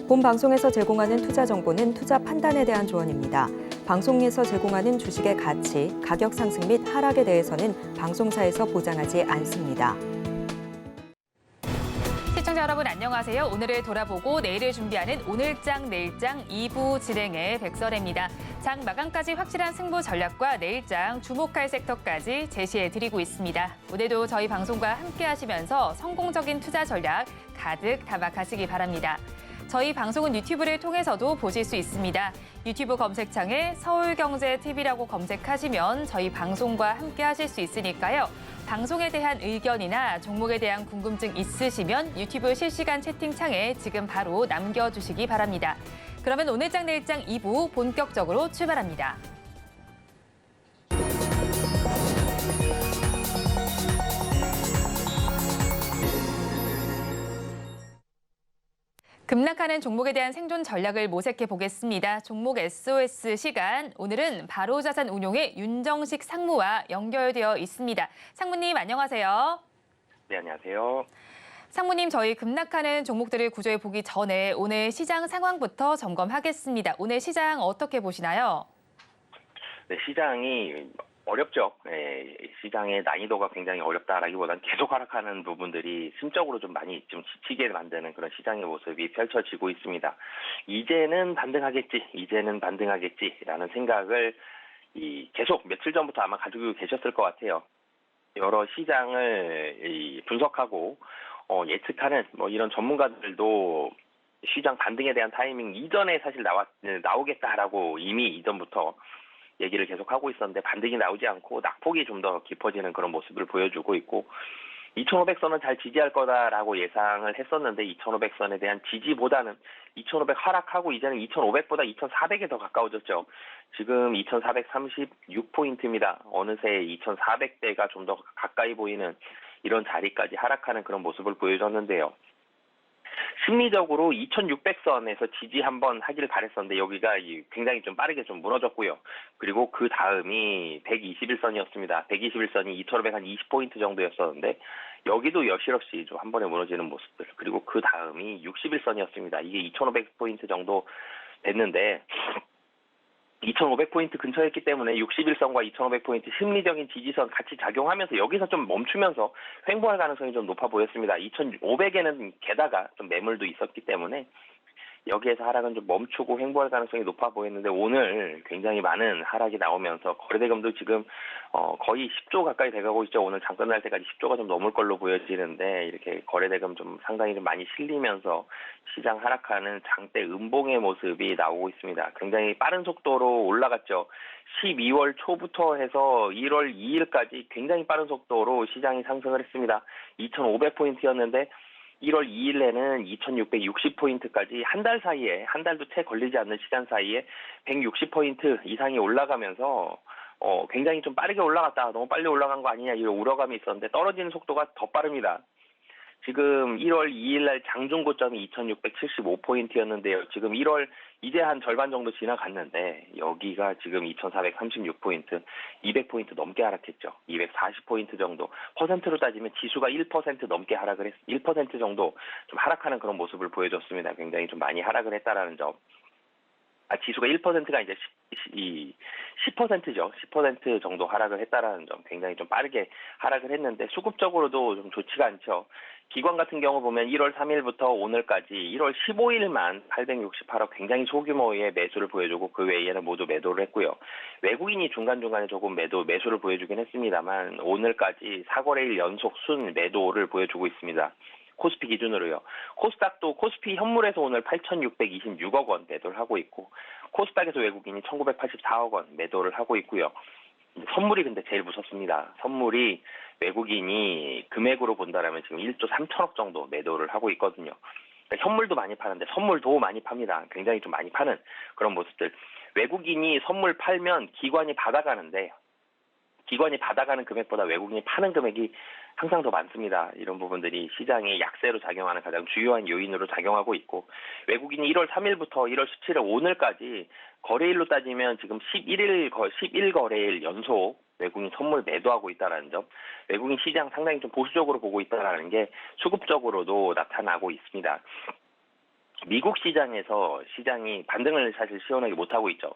본 방송에서 제공하는 투자 정보는 투자 판단에 대한 조언입니다. 방송에서 제공하는 주식의 가치, 가격 상승 및 하락에 대해서는 방송사에서 보장하지 않습니다. 시청자 여러분 안녕하세요. 오늘을 돌아보고 내일을 준비하는 오늘장 내일장 2부 진행의 백설혜입니다. 장 마감까지 확실한 승부 전략과 내일장 주목할 섹터까지 제시해드리고 있습니다. 오늘도 저희 방송과 함께 하시면서 성공적인 투자 전략 가득 담아가시기 바랍니다. 저희 방송은 유튜브를 통해서도 보실 수 있습니다. 유튜브 검색창에 서울경제TV라고 검색하시면 저희 방송과 함께 하실 수 있으니까요. 방송에 대한 의견이나 종목에 대한 궁금증 있으시면 유튜브 실시간 채팅창에 지금 바로 남겨주시기 바랍니다. 그러면 오늘장 내일장 2부 본격적으로 출발합니다. 급락하는 종목에 대한 생존 전략을 모색해 보겠습니다. 종목 SOS 시간, 오늘은 바로자산운용의 윤정식 상무와 연결되어 있습니다. 상무님 안녕하세요. 네, 안녕하세요. 상무님, 저희 급락하는 종목들을 구조해 보기 전에 오늘 시장 상황부터 점검하겠습니다. 오늘 시장 어떻게 보시나요? 네, 시장이 어렵죠. 네, 시장의 난이도가 굉장히 어렵다라기보다는 계속 하락하는 부분들이 심적으로 좀 많이 좀 지치게 만드는 그런 시장의 모습이 펼쳐지고 있습니다. 이제는 반등하겠지라는 생각을 계속 며칠 전부터 아마 가지고 계셨을 것 같아요. 여러 시장을 분석하고 예측하는 이런 전문가들도 시장 반등에 대한 타이밍 이전에 사실 나오겠다라고 이미 이전부터 얘기를 계속 하고 있었는데 반등이 나오지 않고 낙폭이 좀 더 깊어지는 그런 모습을 보여주고 있고 2500선은 잘 지지할 거다라고 예상을 했었는데 2500선에 대한 지지보다는 2500 하락하고 이제는 2500보다 2400에 더 가까워졌죠. 지금 2436포인트입니다. 어느새 2400대가 좀 더 가까이 보이는 이런 자리까지 하락하는 그런 모습을 보여줬는데요. 심리적으로 2600선에서 지지 한번 하기를 바랬었는데 여기가 굉장히 좀 빠르게 좀 무너졌고요. 그리고 그 다음이 121선이었습니다. 121선이 2500 한 20포인트 정도였었는데 여기도 여실없이 좀 한 번에 무너지는 모습들. 그리고 그 다음이 61선이었습니다. 이게 2500포인트 정도 됐는데 2500포인트 근처였기 때문에 61선과 2500포인트 심리적인 지지선 같이 작용하면서 여기서 좀 멈추면서 횡보할 가능성이 좀 높아 보였습니다. 2500에는 게다가 좀 매물도 있었기 때문에 여기에서 하락은 좀 멈추고 횡보할 가능성이 높아 보였는데 오늘 굉장히 많은 하락이 나오면서 거래대금도 지금 거의 10조 가까이 돼가고 있죠. 오늘 장 끝날 때까지 10조가 좀 넘을 걸로 보여지는데 이렇게 거래대금 좀 상당히 좀 많이 실리면서 시장 하락하는 장대 음봉의 모습이 나오고 있습니다. 굉장히 빠른 속도로 올라갔죠. 12월 초부터 해서 1월 2일까지 굉장히 빠른 속도로 시장이 상승을 했습니다. 2500포인트였는데 1월 2일에는 2660포인트까지 한 달 사이에, 한 달도 채 걸리지 않는 시간 사이에 160포인트 이상이 올라가면서 굉장히 좀 빠르게 올라갔다. 너무 빨리 올라간 거 아니냐 이런 우려감이 있었는데 떨어지는 속도가 더 빠릅니다. 지금 1월 2일 날 장중 고점이 2675포인트였는데요. 지금 1월 이제 한 절반 정도 지나갔는데 여기가 지금 2436포인트, 200포인트 넘게 하락했죠. 240포인트 정도. 퍼센트로 따지면 지수가 1% 넘게 하락을 1% 정도 좀 하락하는 그런 모습을 보여줬습니다. 굉장히 좀 많이 하락을 했다라는 점. 지수가 1%가 이제 10%죠. 10% 정도 하락을 했다라는 점. 굉장히 좀 빠르게 하락을 했는데 수급적으로도 좀 좋지가 않죠. 기관 같은 경우 보면 1월 3일부터 오늘까지 1월 15일만 868억 굉장히 소규모의 매수를 보여주고 그 외에는 모두 매도를 했고요. 외국인이 중간중간에 조금 매수를 보여주긴 했습니다만 오늘까지 4거래일 연속 순 매도를 보여주고 있습니다. 코스피 기준으로요. 코스닥도 코스피 현물에서 오늘 8,626억 원 매도를 하고 있고 코스닥에서 외국인이 1,984억 원 매도를 하고 있고요. 선물이 근데 제일 무섭습니다. 선물이 외국인이 금액으로 본다라면 지금 1조 3천억 정도 매도를 하고 있거든요. 그러니까 현물도 많이 파는데 선물도 많이 팝니다. 굉장히 좀 많이 파는 그런 모습들. 외국인이 선물 팔면 기관이 받아가는데 기관이 받아가는 금액보다 외국인이 파는 금액이 항상 더 많습니다. 이런 부분들이 시장에 약세로 작용하는 가장 주요한 요인으로 작용하고 있고 외국인이 1월 3일부터 1월 17일 오늘까지 거래일로 따지면 지금 11거래일 연속 외국인 선물 매도하고 있다는 점, 외국인 시장 상당히 좀 보수적으로 보고 있다는 게 수급적으로도 나타나고 있습니다. 미국 시장에서 시장이 반등을 사실 시원하게 못하고 있죠.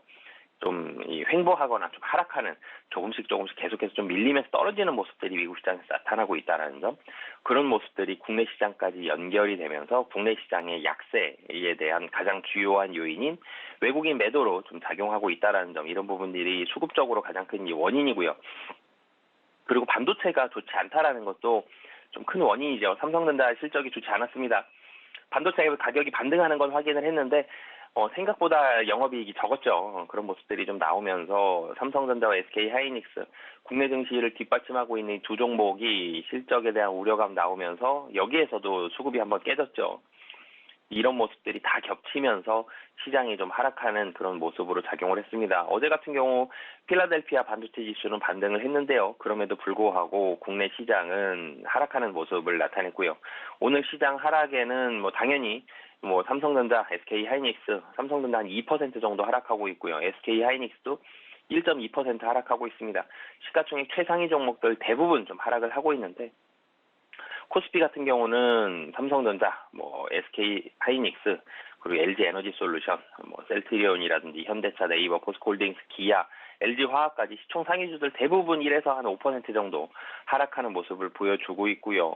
좀 횡보하거나 좀 하락하는 조금씩 계속해서 좀 밀리면서 떨어지는 모습들이 미국 시장에서 나타나고 있다는 점, 그런 모습들이 국내 시장까지 연결이 되면서 국내 시장의 약세에 대한 가장 주요한 요인인 외국인 매도로 좀 작용하고 있다는 점, 이런 부분들이 수급적으로 가장 큰 원인이고요. 그리고 반도체가 좋지 않다라는 것도 좀 큰 원인이죠. 삼성전자 실적이 좋지 않았습니다. 반도체 가격이 반등하는 건 확인을 했는데 생각보다 영업이익이 적었죠. 그런 모습들이 좀 나오면서 삼성전자와 SK하이닉스, 국내 증시를 뒷받침하고 있는 두 종목이 실적에 대한 우려감 나오면서 여기에서도 수급이 한번 깨졌죠. 이런 모습들이 다 겹치면서 시장이 좀 하락하는 그런 모습으로 작용을 했습니다. 어제 같은 경우 필라델피아 반도체 지수는 반등을 했는데요. 그럼에도 불구하고 국내 시장은 하락하는 모습을 나타냈고요. 오늘 시장 하락에는 당연히 삼성전자, SK하이닉스, 삼성전자 한 2% 정도 하락하고 있고요. SK하이닉스도 1.2% 하락하고 있습니다. 시가총액 최상위 종목들 대부분 좀 하락을 하고 있는데, 코스피 같은 경우는 삼성전자, SK하이닉스, 그리고 LG에너지솔루션, 셀트리온이라든지 현대차, 네이버, 포스코홀딩스, 기아, LG화학까지 시총 상위주들 대부분 1에서 한 5% 정도 하락하는 모습을 보여주고 있고요.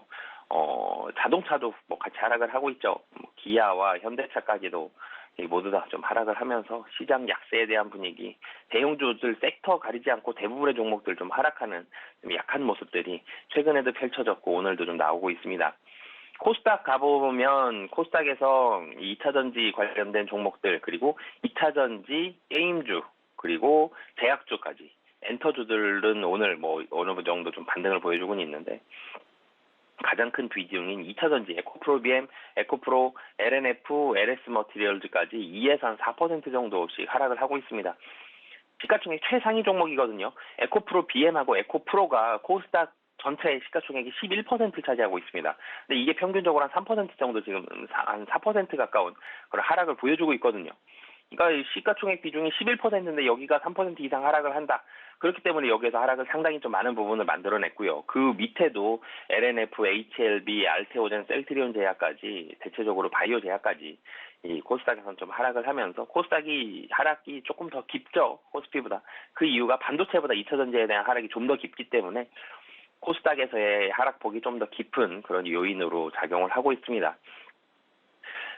자동차도 같이 하락을 하고 있죠. 기아와 현대차까지도 모두 다 좀 하락을 하면서 시장 약세에 대한 분위기, 대형주들 섹터 가리지 않고 대부분의 종목들 좀 하락하는 좀 약한 모습들이 최근에도 펼쳐졌고 오늘도 좀 나오고 있습니다. 코스닥 가보면 코스닥에서 2차전지 관련된 종목들, 그리고 2차전지 게임주, 그리고 제약주까지 엔터주들은 오늘 어느 정도 좀 반등을 보여주고는 있는데, 가장 큰 비중인 2차전지 에코프로 BM, 에코프로, LNF, LS 머티리얼즈까지 2에서 한 4% 정도씩 하락을 하고 있습니다. 시가총액 최상위 종목이거든요. 에코프로 BM하고 에코프로가 코스닥 전체 시가총액이 11%를 차지하고 있습니다. 근데 이게 평균적으로 한 3% 정도, 지금 한 4% 가까운 그런 하락을 보여주고 있거든요. 그러니까 시가총액 비중이 11%인데 여기가 3% 이상 하락을 한다. 그렇기 때문에 여기에서 하락을 상당히 좀 많은 부분을 만들어냈고요. 그 밑에도 LNF, HLB, 알테오젠, 셀트리온 제약까지, 대체적으로 바이오 제약까지 이 코스닥에서는 좀 하락을 하면서, 코스닥이 하락이 조금 더 깊죠, 코스피보다. 그 이유가 반도체보다 2차전지에 대한 하락이 좀 더 깊기 때문에 코스닥에서의 하락폭이 좀 더 깊은 그런 요인으로 작용을 하고 있습니다.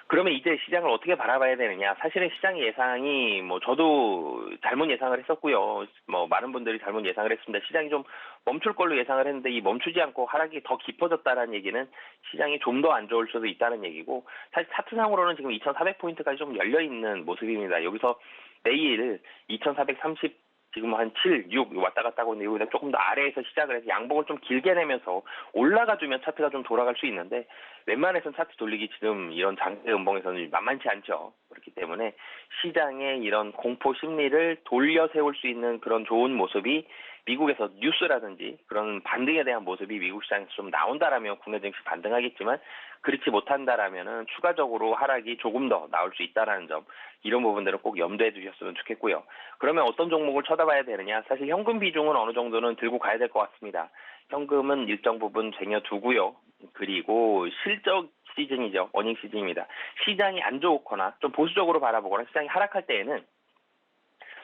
그러면 이제 시장을 어떻게 바라봐야 되느냐? 사실은 시장 예상이 저도 잘못 예상을 했었고요. 많은 분들이 잘못 예상을 했습니다. 시장이 좀 멈출 걸로 예상을 했는데, 이 멈추지 않고 하락이 더 깊어졌다는 얘기는 시장이 좀 더 안 좋을 수도 있다는 얘기고, 사실 차트상으로는 지금 2,400포인트까지 좀 열려 있는 모습입니다. 여기서 내일 2,430 지금 한 7, 6 왔다 갔다 하고 있는데, 여기다 조금 더 아래에서 시작을 해서 양봉을 좀 길게 내면서 올라가주면 차트가 좀 돌아갈 수 있는데, 웬만해선 차트 돌리기 지금 이런 장대 음봉에서는 만만치 않죠. 그렇기 때문에 시장의 이런 공포 심리를 돌려 세울 수 있는 그런 좋은 모습이 미국에서 뉴스라든지 그런 반등에 대한 모습이 미국 시장에서 좀 나온다라면 국내 증시 반등하겠지만, 그렇지 못한다라면은 추가적으로 하락이 조금 더 나올 수 있다라는 점, 이런 부분들은 꼭 염두에 두셨으면 좋겠고요. 그러면 어떤 종목을 쳐다봐야 되느냐? 사실 현금 비중은 어느 정도는 들고 가야 될 것 같습니다. 현금은 일정 부분 쟁여두고요. 그리고 실적 시즌이죠. 어닝 시즌입니다. 시장이 안 좋거나 좀 보수적으로 바라보거나 시장이 하락할 때에는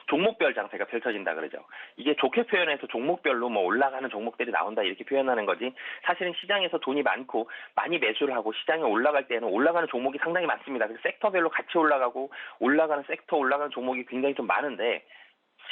종목별 장세가 펼쳐진다 그러죠. 이게 좋게 표현해서 종목별로 올라가는 종목들이 나온다 이렇게 표현하는 거지, 사실은 시장에서 돈이 많고 많이 매수를 하고 시장이 올라갈 때는 올라가는 종목이 상당히 많습니다. 그래서 섹터별로 같이 올라가고, 올라가는 섹터 올라가는 종목이 굉장히 좀 많은데,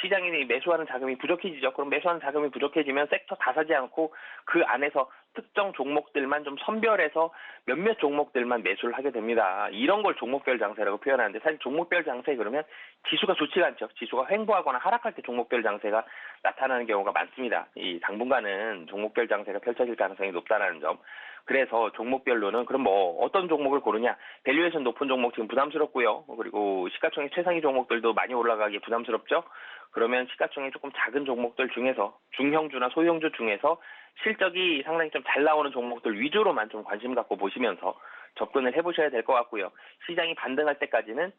시장이 매수하는 자금이 부족해지죠. 그럼 매수하는 자금이 부족해지면 섹터 다 사지 않고 그 안에서 특정 종목들만 좀 선별해서 몇몇 종목들만 매수를 하게 됩니다. 이런 걸 종목별 장세라고 표현하는데, 사실 종목별 장세 그러면 지수가 좋지가 않죠. 지수가 횡보하거나 하락할 때 종목별 장세가 나타나는 경우가 많습니다. 이 당분간은 종목별 장세가 펼쳐질 가능성이 높다는 점. 그래서 종목별로는 그럼 어떤 종목을 고르냐? 밸류에이션 높은 종목 지금 부담스럽고요. 그리고 시가총액 최상위 종목들도 많이 올라가기 부담스럽죠. 그러면 시가총액 조금 작은 종목들 중에서, 중형주나 소형주 중에서 실적이 상당히 좀 잘 나오는 종목들 위주로만 좀 관심 갖고 보시면서 접근을 해보셔야 될 것 같고요. 시장이 반등할 때까지는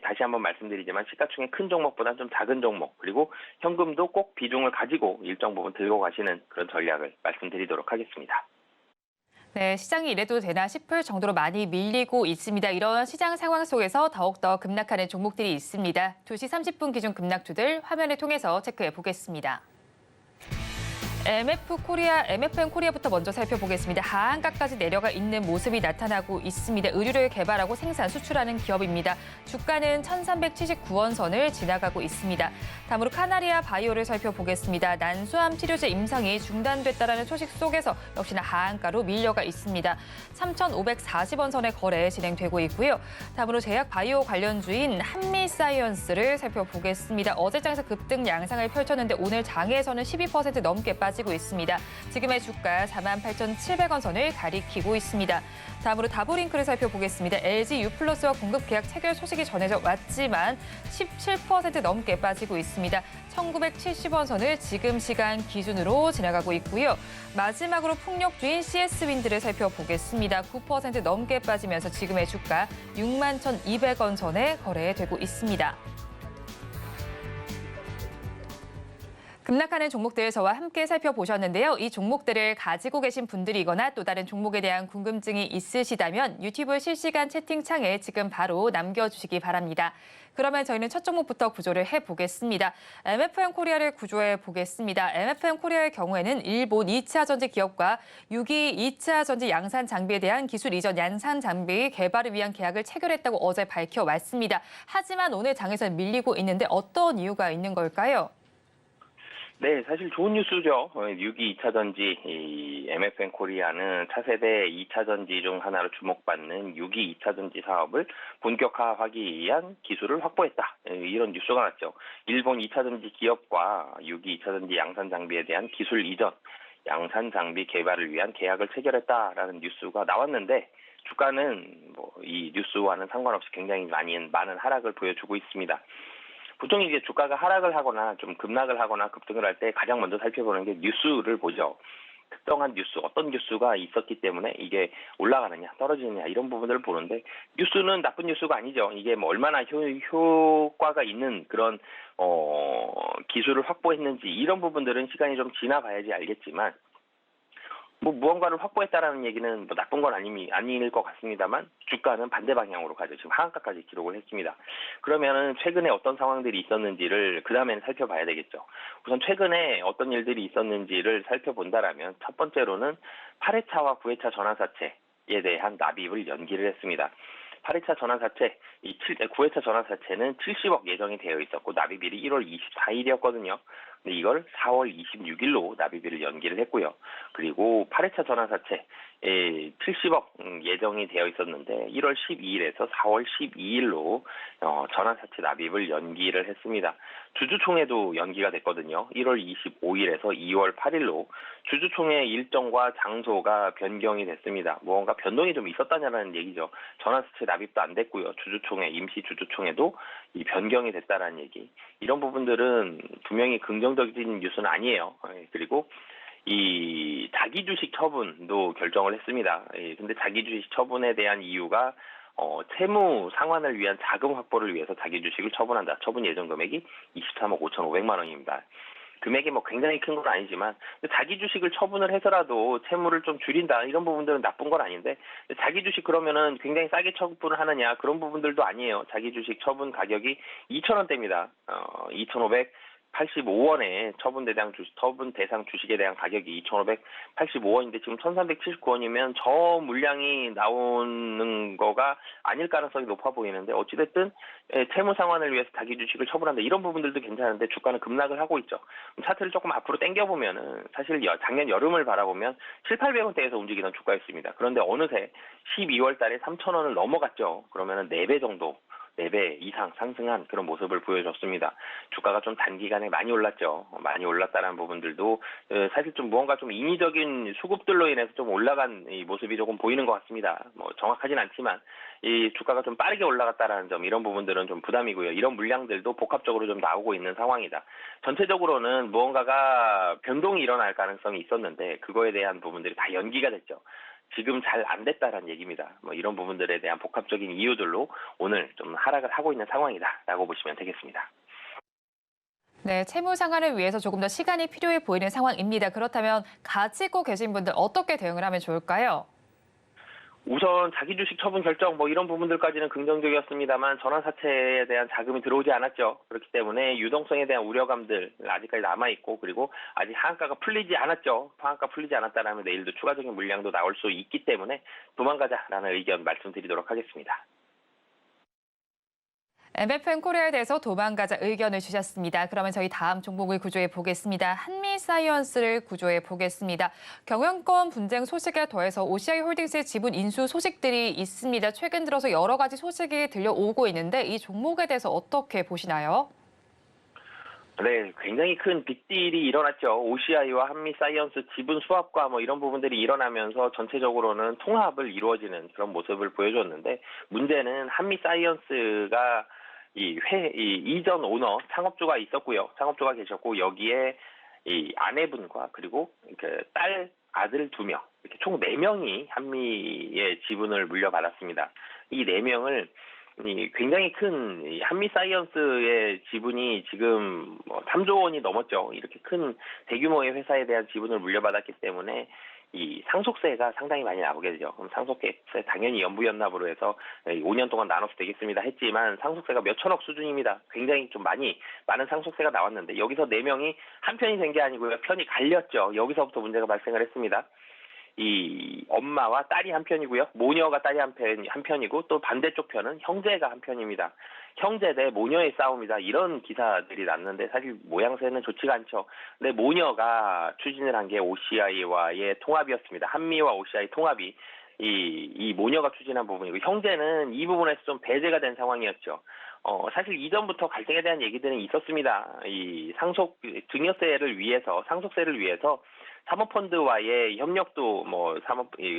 다시 한번 말씀드리지만 시가총액 큰 종목보다 좀 작은 종목, 그리고 현금도 꼭 비중을 가지고 일정 부분 들고 가시는 그런 전략을 말씀드리도록 하겠습니다. 네, 시장이 이래도 되나 싶을 정도로 많이 밀리고 있습니다. 이런 시장 상황 속에서 더욱더 급락하는 종목들이 있습니다. 2시 30분 기준 급락주들 화면을 통해서 체크해 보겠습니다. MFN 코리아부터 먼저 살펴보겠습니다. 하한가까지 내려가 있는 모습이 나타나고 있습니다. 의류를 개발하고 생산, 수출하는 기업입니다. 주가는 1,379원 선을 지나가고 있습니다. 다음으로 카나리아 바이오를 살펴보겠습니다. 난수암 치료제 임상이 중단됐다는 소식 속에서 역시나 하한가로 밀려가 있습니다. 3,540원 선의 거래 진행되고 있고요. 다음으로 제약 바이오 관련주인 한미사이언스를 살펴보겠습니다. 어제 장에서 급등 양상을 펼쳤는데 오늘 장에서는 12% 넘게 빠지고 있습니다. 지금의 주가 48,700원 선을 가리키고 있습니다. 다음으로 다브링크를 살펴보겠습니다. LG U+와 공급 계약 체결 소식이 전해져 왔지만 17% 넘게 빠지고 있습니다. 1,970원 선을 지금 시간 기준으로 지나가고 있고요. 마지막으로 풍력주인 CS윈드를 살펴보겠습니다. 9% 넘게 빠지면서 지금의 주가 61,200원 선에 거래되고 있습니다. 급락하는 종목들 저와 함께 살펴보셨는데요. 이 종목들을 가지고 계신 분들이거나 또 다른 종목에 대한 궁금증이 있으시다면 유튜브 실시간 채팅창에 지금 바로 남겨주시기 바랍니다. 그러면 저희는 첫 종목부터 구조를 해보겠습니다. MFN 코리아를 구조해 보겠습니다. MFN 코리아의 경우에는 일본 2차 전지 기업과 6기 2차 전지 양산 장비에 대한 기술 이전 양산 장비 개발을 위한 계약을 체결했다고 어제 밝혀왔습니다. 하지만 오늘 장에서는 밀리고 있는데 어떤 이유가 있는 걸까요? 네, 사실 좋은 뉴스죠. 6기 2차 전지, 이 MFN 코리아는 차세대 2차 전지 중 하나로 주목받는 6기 2차 전지 사업을 본격화하기 위한 기술을 확보했다. 이런 뉴스가 났죠. 일본 2차 전지 기업과 6기 2차 전지 양산 장비에 대한 기술 이전, 양산 장비 개발을 위한 계약을 체결했다라는 뉴스가 나왔는데 주가는 이 뉴스와는 상관없이 굉장히 많은 하락을 보여주고 있습니다. 보통 이제 주가가 하락을 하거나 좀 급락을 하거나 급등을 할 때 가장 먼저 살펴보는 게 뉴스를 보죠. 특정한 뉴스, 어떤 뉴스가 있었기 때문에 이게 올라가느냐, 떨어지느냐 이런 부분들을 보는데 뉴스는 나쁜 뉴스가 아니죠. 이게 뭐 얼마나 효과가 있는 그런 기술을 확보했는지 이런 부분들은 시간이 좀 지나봐야지 알겠지만 무언가를 확보했다라는 얘기는 나쁜 건 아닐 것 같습니다만 주가는 반대 방향으로 가죠. 지금 하한가까지 기록을 했습니다. 그러면은 최근에 어떤 상황들이 있었는지를 그 다음에는 살펴봐야 되겠죠. 우선 최근에 어떤 일들이 있었는지를 살펴본다라면 첫 번째로는 8회차와 9회차 전환사채에 대한 납입을 연기를 했습니다. 8회차 전환사채, 9회차 전환사채는 70억 예정이 되어 있었고 납입일이 1월 24일이었거든요. 근데 이걸 4월 26일로 납입일을 연기를 했고요. 그리고 8회차 전환사채 70억 예정이 되어 있었는데 1월 12일에서 4월 12일로 전환사채 납입을 연기를 했습니다. 주주총회도 연기가 됐거든요. 1월 25일에서 2월 8일로 주주총회 일정과 장소가 변경이 됐습니다. 뭔가 변동이 좀 있었다냐는 얘기죠. 전환사채 납입도 안 됐고요. 주주총회, 임시 주주총회도 이 변경이 됐다라는 얘기. 이런 부분들은 분명히 긍정적인 뉴스는 아니에요. 그리고 이 자기 주식 처분도 결정을 했습니다. 근데 자기 주식 처분에 대한 이유가 채무 상환을 위한 자금 확보를 위해서 자기 주식을 처분한다. 처분 예정 금액이 23억 5,500만 원입니다. 금액이 굉장히 큰 건 아니지만 자기 주식을 처분을 해서라도 채무를 좀 줄인다 이런 부분들은 나쁜 건 아닌데 자기 주식 그러면은 굉장히 싸게 처분을 하느냐 그런 부분들도 아니에요. 자기 주식 처분 가격이 2,000원대입니다. 2,585원에 처분 대상 주식에 대한 가격이 2,585원인데 지금 1,379원이면 저 물량이 나오는 거가 아닐 가능성이 높아 보이는데 어찌됐든 채무 상환을 위해서 자기 주식을 처분한다 이런 부분들도 괜찮은데 주가는 급락을 하고 있죠. 차트를 조금 앞으로 당겨보면은 사실 작년 여름을 바라보면 7,800원대에서 움직이던 주가였습니다. 그런데 어느새 12월 달에 3,000원을 넘어갔죠. 그러면은 4배 정도 4배 이상 상승한 그런 모습을 보여줬습니다. 주가가 좀 단기간에 많이 올랐죠. 많이 올랐다는 부분들도 사실 좀 무언가 좀 인위적인 수급들로 인해서 좀 올라간 이 모습이 조금 보이는 것 같습니다. 정확하진 않지만 이 주가가 좀 빠르게 올라갔다라는 점 이런 부분들은 좀 부담이고요. 이런 물량들도 복합적으로 좀 나오고 있는 상황이다. 전체적으로는 무언가가 변동이 일어날 가능성이 있었는데 그거에 대한 부분들이 다 연기가 됐죠. 지금 잘 안 됐다라는 얘기입니다. 이런 부분들에 대한 복합적인 이유들로 오늘 좀 하락을 하고 있는 상황이다라고 보시면 되겠습니다. 네, 채무 상환을 위해서 조금 더 시간이 필요해 보이는 상황입니다. 그렇다면 가지고 계신 분들 어떻게 대응을 하면 좋을까요? 우선 자기 주식 처분 결정 뭐 이런 부분들까지는 긍정적이었습니다만 전환 사채에 대한 자금이 들어오지 않았죠. 그렇기 때문에 유동성에 대한 우려감들 아직까지 남아 있고 그리고 아직 하한가가 풀리지 않았죠. 하한가 풀리지 않았다라면 내일도 추가적인 물량도 나올 수 있기 때문에 도망가자라는 의견 말씀드리도록 하겠습니다. MFN 코리아에 대해서 도망가자 의견을 주셨습니다. 그러면 저희 다음 종목을 구조해 보겠습니다. 한미사이언스를 구조해 보겠습니다. 경영권 분쟁 소식에 더해서 OCI 홀딩스의 지분 인수 소식들이 있습니다. 최근 들어서 여러 가지 소식이 들려오고 있는데 이 종목에 대해서 어떻게 보시나요? 네, 굉장히 큰 빅딜이 일어났죠. OCI와 한미사이언스 지분 수합과 뭐 이런 부분들이 일어나면서 전체적으로는 통합을 이루어지는 그런 모습을 보여줬는데 문제는 한미사이언스가 이 이전 오너 창업주가 있었고요. 창업주가 계셨고 여기에 이 아내분과 그리고 그 딸 아들 2명 이렇게 총 4명이 한미의 지분을 물려받았습니다. 이 4명을 굉장히 큰 한미사이언스의 지분이 지금 3조 원이 넘었죠. 이렇게 큰 대규모의 회사에 대한 지분을 물려받았기 때문에 이 상속세가 상당히 많이 나오게 되죠. 그럼 상속세 당연히 연부연납으로 해서 5년 동안 나눠서 되겠습니다 했지만 상속세가 몇 천억 수준입니다. 굉장히 좀 많은 상속세가 나왔는데 여기서 4명이 한 편이 된 게 아니고요. 편이 갈렸죠. 여기서부터 문제가 발생을 했습니다. 이 엄마와 딸이 한 편이고요. 모녀가 딸이 한 편이고 또 반대쪽 편은 형제가 한 편입니다. 형제 대 모녀의 싸움이다. 이런 기사들이 났는데 사실 모양새는 좋지가 않죠. 근데 모녀가 추진을 한 게 OCI와의 통합이었습니다. 한미와 OCI 통합이 이 모녀가 추진한 부분이고 형제는 이 부분에서 좀 배제가 된 상황이었죠. 사실 이전부터 갈등에 대한 얘기들은 있었습니다. 이 증여세를 위해서 상속세를 위해서 사모펀드와의 협력도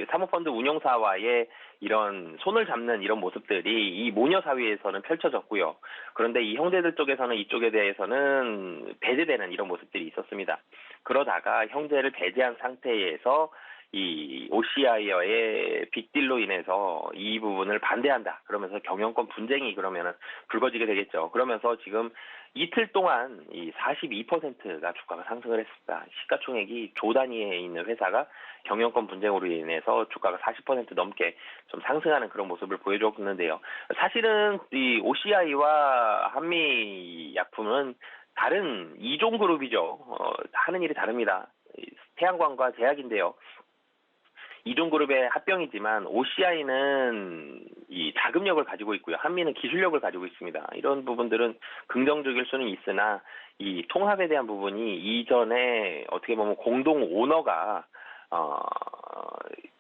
사모펀드 운용사와의 이런 손을 잡는 이런 모습들이 이 모녀 사회에서는 펼쳐졌고요. 그런데 이 형제들 쪽에서는 이쪽에 대해서는 배제되는 이런 모습들이 있었습니다. 그러다가 형제를 배제한 상태에서 이 OCI와의 빅딜로 인해서 이 부분을 반대한다. 그러면서 경영권 분쟁이 그러면은 불거지게 되겠죠. 그러면서 지금 이틀 동안 이 42%가 주가가 상승을 했습니다. 시가총액이 조 단위에 있는 회사가 경영권 분쟁으로 인해서 주가가 40% 넘게 좀 상승하는 그런 모습을 보여줬는데요. 사실은 이 OCI와 한미약품은 다른 이종 그룹이죠. 하는 일이 다릅니다. 태양광과 제약인데요. 이종그룹의 합병이지만 OCI는 이 자금력을 가지고 있고요. 한미는 기술력을 가지고 있습니다. 이런 부분들은 긍정적일 수는 있으나 이 통합에 대한 부분이 이전에 어떻게 보면 공동 오너가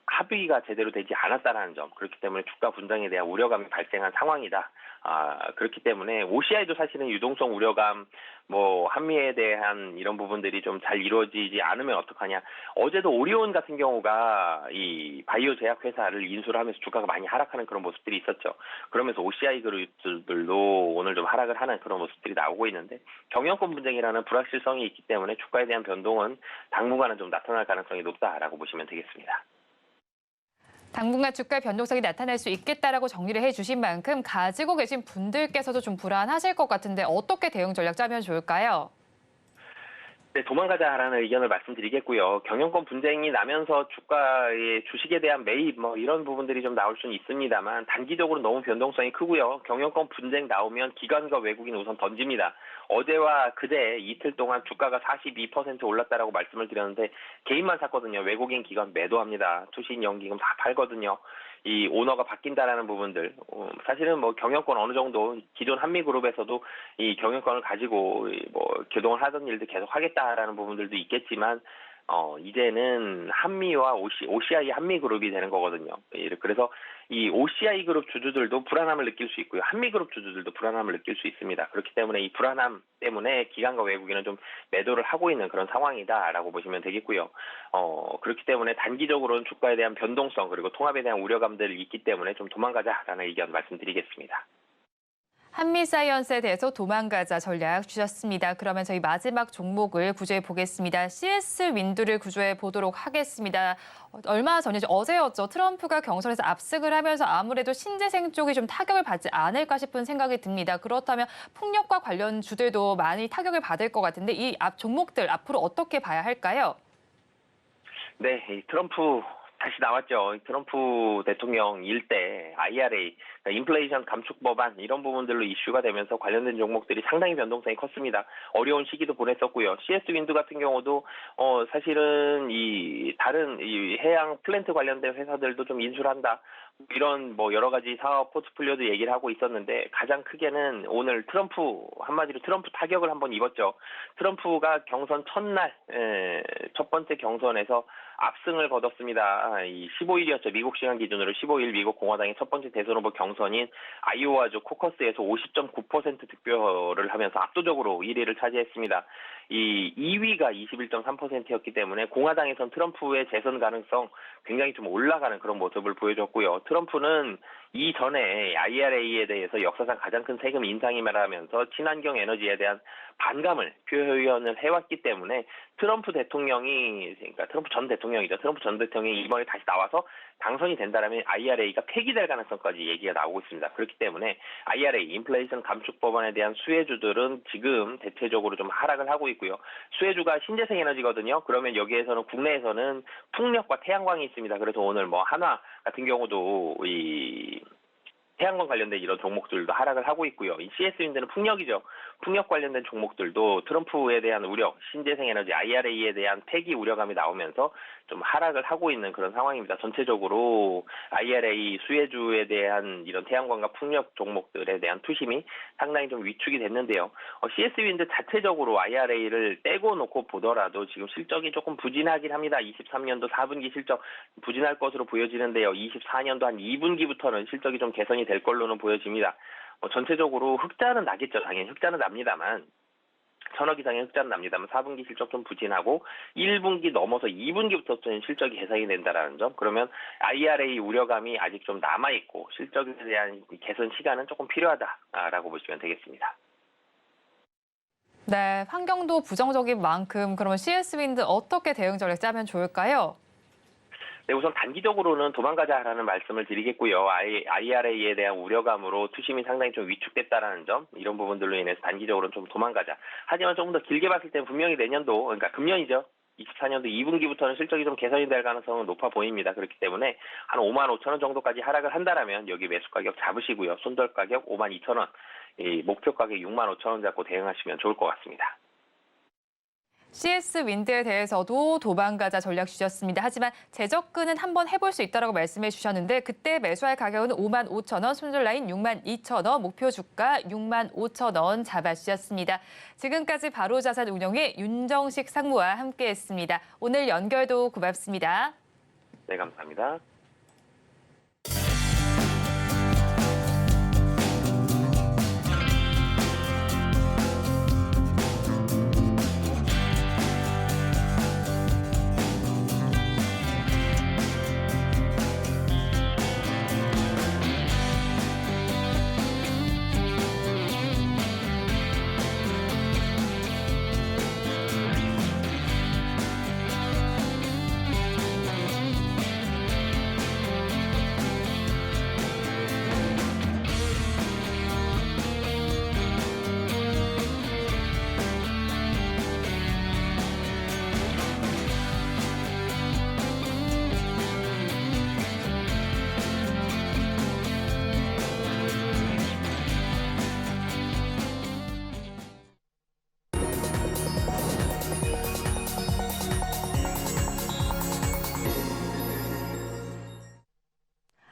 합의가 제대로 되지 않았다는 점, 그렇기 때문에 주가 분쟁에 대한 우려감이 발생한 상황이다. 그렇기 때문에 OCI도 사실은 유동성 우려감, 한미에 대한 이런 부분들이 좀 잘 이루어지지 않으면 어떡하냐. 어제도 오리온 같은 경우가 이 바이오 제약 회사를 인수를 하면서 주가가 많이 하락하는 그런 모습들이 있었죠. 그러면서 OCI 그룹들도 오늘 좀 하락을 하는 그런 모습들이 나오고 있는데 경영권 분쟁이라는 불확실성이 있기 때문에 주가에 대한 변동은 당분간은 좀 나타날 가능성이 높다라고 보시면 되겠습니다. 당분간 주가 변동성이 나타날 수 있겠다라고 정리를 해주신 만큼 가지고 계신 분들께서도 좀 불안하실 것 같은데 어떻게 대응 전략 짜면 좋을까요? 네, 도망가자라는 의견을 말씀드리겠고요. 경영권 분쟁이 나면서 주가의 주식에 대한 매입 이런 부분들이 좀 나올 수는 있습니다만 단기적으로 너무 변동성이 크고요. 경영권 분쟁 나오면 기관과 외국인 우선 던집니다. 어제와 그제 이틀 동안 주가가 42% 올랐다라고 말씀을 드렸는데 개인만 샀거든요. 외국인 기관 매도합니다. 투신 연기금 다 팔거든요. 이 오너가 바뀐다라는 부분들 사실은 경영권 어느 정도 기존 한미그룹에서도 이 경영권을 가지고 그동안 하던 일들 계속 하겠다라는 부분들도 있겠지만 이제는 한미와 OCI 한미그룹이 되는 거거든요. 그래서 이 OCI 그룹 주주들도 불안함을 느낄 수 있고요. 한미그룹 주주들도 불안함을 느낄 수 있습니다. 그렇기 때문에 이 불안함 때문에 기관과 외국인은 좀 매도를 하고 있는 그런 상황이다라고 보시면 되겠고요. 그렇기 때문에 단기적으로는 주가에 대한 변동성 그리고 통합에 대한 우려감들이 있기 때문에 좀 도망가자라는 의견 말씀드리겠습니다. 한미사이언스에 대해서 도망가자 전략 주셨습니다. 그러면 저희 마지막 종목을 구조해 보겠습니다. CS 윈드를 구조해 보도록 하겠습니다. 얼마 전이죠. 어제였죠. 트럼프가 경선에서 압승을 하면서 아무래도 신재생 쪽이 좀 타격을 받지 않을까 싶은 생각이 듭니다. 그렇다면 폭력과 관련 주들도 많이 타격을 받을 것 같은데 이 종목들 앞으로 어떻게 봐야 할까요? 네, 이 트럼프 다시 나왔죠. 트럼프 대통령 일때 IRA, 그러니까 인플레이션 감축 법안 이런 부분들로 이슈가 되면서 관련된 종목들이 상당히 변동성이 컸습니다. 어려운 시기도 보냈었고요. CS 윈드 같은 경우도 사실은 이 다른 이 해양 플랜트 관련된 회사들도 좀 인수를 한다. 이런 뭐 여러 가지 사업 포트폴리오도 얘기를 하고 있었는데 가장 크게는 오늘 한마디로 트럼프 타격을 한번 입었죠. 트럼프가 경선 첫날 첫 번째 경선에서 압승을 거뒀습니다. 이 15일이었죠. 미국 시간 기준으로 15일 미국 공화당의 첫 번째 대선 후보 경선인 아이오와주 코커스에서 50.9% 득표를 하면서 압도적으로 1위를 차지했습니다. 이 2위가 21.3%였기 때문에 공화당에선 트럼프의 재선 가능성 굉장히 좀 올라가는 그런 모습을 보여줬고요. 트럼프는 이전에 IRA에 대해서 역사상 가장 큰 세금 인상이 말하면서 친환경 에너지에 대한 반감을 표현을 해왔기 때문에 트럼프 전 대통령이 이번에 다시 나와서 당선이 된다라면 IRA가 폐기될 가능성까지 얘기가 나오고 있습니다. 그렇기 때문에 IRA, 인플레이션 감축 법안에 대한 수혜주들은 지금 대체적으로 좀 하락을 하고 있고요. 수혜주가 신재생 에너지거든요. 그러면 여기에서는 국내에서는 풍력과 태양광이 있습니다. 그래서 오늘 뭐 한화 같은 경우도 이 태양광 관련된 이런 종목들도 하락을 하고 있고요. 이 CS윈드는 풍력이죠. 풍력 관련된 종목들도 트럼프에 대한 우려, 신재생 에너지 IRA에 대한 폐기 우려감이 나오면서 좀 하락을 하고 있는 그런 상황입니다. 전체적으로 IRA 수혜주에 대한 이런 태양광과 풍력 종목들에 대한 투심이 상당히 좀 위축이 됐는데요. CS윈드 자체적으로 IRA를 떼고 놓고 보더라도 지금 실적이 조금 부진하긴 합니다. 23년도 4분기 실적 부진할 것으로 보여지는데요. 24년도 한 2분기부터는 실적이 좀 개선이 될 걸로는 보여집니다. 전체적으로 흑자는 나겠죠. 당연히 흑자는 납니다만 1,000억 이상의 흑자는 납니다만 4분기 실적 좀 부진하고 1분기 넘어서 2분기부터 실적이 개선이 된다라는 점. 그러면 IRA 우려감이 아직 좀 남아있고 실적에 대한 개선 시간은 조금 필요하다라고 보시면 되겠습니다. 네, 환경도 부정적인 만큼 그러면 CS윈드 어떻게 대응 전략 짜면 좋을까요? 네, 우선 단기적으로는 도망가자라는 말씀을 드리겠고요. IRA에 대한 우려감으로 투심이 상당히 좀 위축됐다라는 점, 이런 부분들로 인해서 단기적으로는 좀 도망가자. 하지만 조금 더 길게 봤을 때는 분명히 내년도, 그러니까 금년이죠. 24년도 2분기부터는 실적이 좀 개선이 될 가능성은 높아 보입니다. 그렇기 때문에 한 55,000원 정도까지 하락을 한다라면 여기 매수 가격 잡으시고요. 손절 가격 52,000원, 이 목표 가격 65,000원 잡고 대응하시면 좋을 것 같습니다. CS윈드에 대해서도 도망가자 전략 주셨습니다. 하지만 재접근은 한번 해볼 수 있다고 말씀해 주셨는데 그때 매수할 가격은 55,000원, 손절 라인 62,000원, 목표 주가 65,000원 잡아주셨습니다. 지금까지 바로자산 운영의 윤정식 상무와 함께했습니다. 오늘 연결도 고맙습니다. 네, 감사합니다.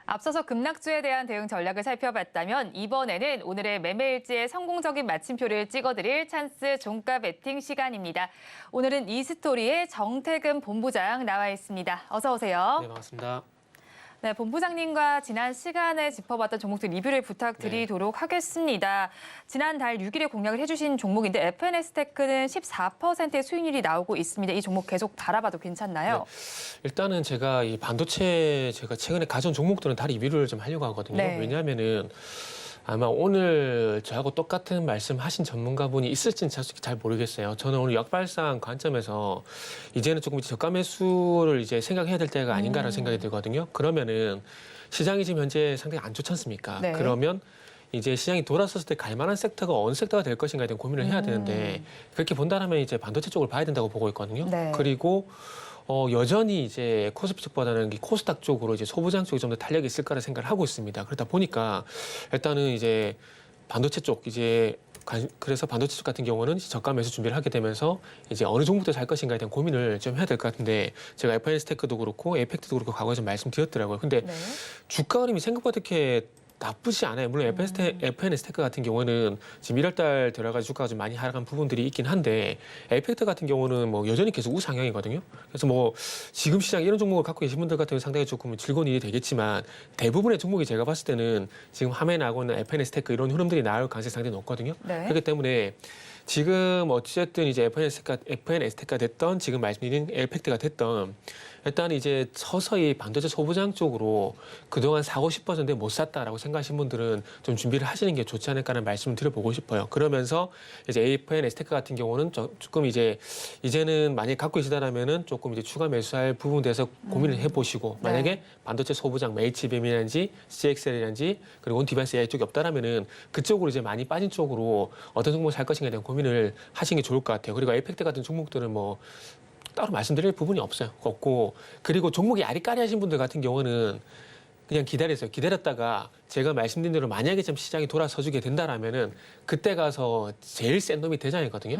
앞서서 급락주에 대한 대응 전략을 살펴봤다면 이번에는 오늘의 매매일지에 성공적인 마침표를 찍어드릴 찬스 종가 베팅 시간입니다. 오늘은 이스토리의 정태근 본부장 나와 있습니다. 어서 오세요. 네, 반갑습니다. 네, 본부장님과 지난 시간에 짚어봤던 종목들 리뷰를 부탁드리도록 하겠습니다. 지난달 6일에 공략을 해주신 종목인데 FNS테크는 14%의 수익률이 나오고 있습니다. 이 종목 계속 바라봐도 괜찮나요? 네, 일단은 제가 이 반도체 제가 최근에 가져온 종목들은 다 리뷰를 좀 하려고 하거든요. 네. 왜냐하면은 아마 오늘 저하고 똑같은 말씀하신 전문가분이 있을지는 솔직히 잘 모르겠어요. 저는 오늘 역발상 관점에서 이제는 조금 저가 매수를 이제 생각해야 될 때가 아닌가라는 생각이 들거든요. 그러면은 시장이 지금 현재 상당히 안 좋지 않습니까? 네. 그러면 이제 시장이 돌아섰을 때 갈 만한 섹터가 어느 섹터가 될 것인가에 대한 고민을 해야 되는데 그렇게 본다면 이제 반도체 쪽을 봐야 된다고 보고 있거든요. 네. 그리고 여전히 이제 코스피 쪽보다는 이 코스닥 쪽으로 이제 소부장 쪽이 좀 더 탄력이 있을 거라 생각을 하고 있습니다. 그러다 보니까 일단은 이제 반도체 쪽 이제 그래서 반도체 쪽 같은 경우는 저가 매수 준비를 하게 되면서 이제 어느 종목부터 살 것인가에 대한 고민을 좀 해야 될 것 같은데 제가 FNS테크도 그렇고 에이펙트도 그렇고 과거에 좀 말씀드렸더라고요. 근데 네. 주가 흐름이 생각보다 이렇게 나쁘지 않아요. 물론 FNS테크 같은 경우는 지금 1월달 들어가지고 주가가 좀 많이 하락한 부분들이 있긴 한데 에이펙트 같은 경우는 뭐 여전히 계속 우상향이거든요. 그래서 뭐 지금 시장 이런 종목을 갖고 계신 분들 같은 경우는 상당히 조금 즐거운 일이 되겠지만 대부분의 종목이 제가 봤을 때는 지금 화면에 나오는 FNS테크 이런 흐름들이 나올 가능성이 상당히 높거든요. 네. 그렇기 때문에 지금 어쨌든 이제 FNS테크가 됐던 지금 말씀드린 에이펙트가 됐던 일단 이제 서서히 반도체 소부장 쪽으로 그동안 사고 싶었는데 못 샀다라고 생각하신 분들은 좀 준비를 하시는 게 좋지 않을까라는 말씀을 드려보고 싶어요. 그러면서 이제 FNS테크 같은 경우는 조금 이제는 만약에 갖고 계시다라면은 조금 이제 추가 매수할 부분에 대해서 고민을 해보시고 만약에 반도체 소부장 HBM이라든지 CXL이라든지 그리고 온디바이스 AI 쪽이 없다라면은 그쪽으로 이제 많이 빠진 쪽으로 어떤 종목을 살 것인가에 대한 고민을 하시는 게 좋을 것 같아요. 그리고 에이펙트 같은 종목들은 뭐 따로 말씀드릴 부분이 없고 그리고 종목이 아리까리하신 분들 같은 경우는 그냥 기다렸어요. 기다렸다가 제가 말씀드린 대로 만약에 좀 시장이 돌아서주게 된다라면은 그때 가서 제일 센 놈이 대장이거든요.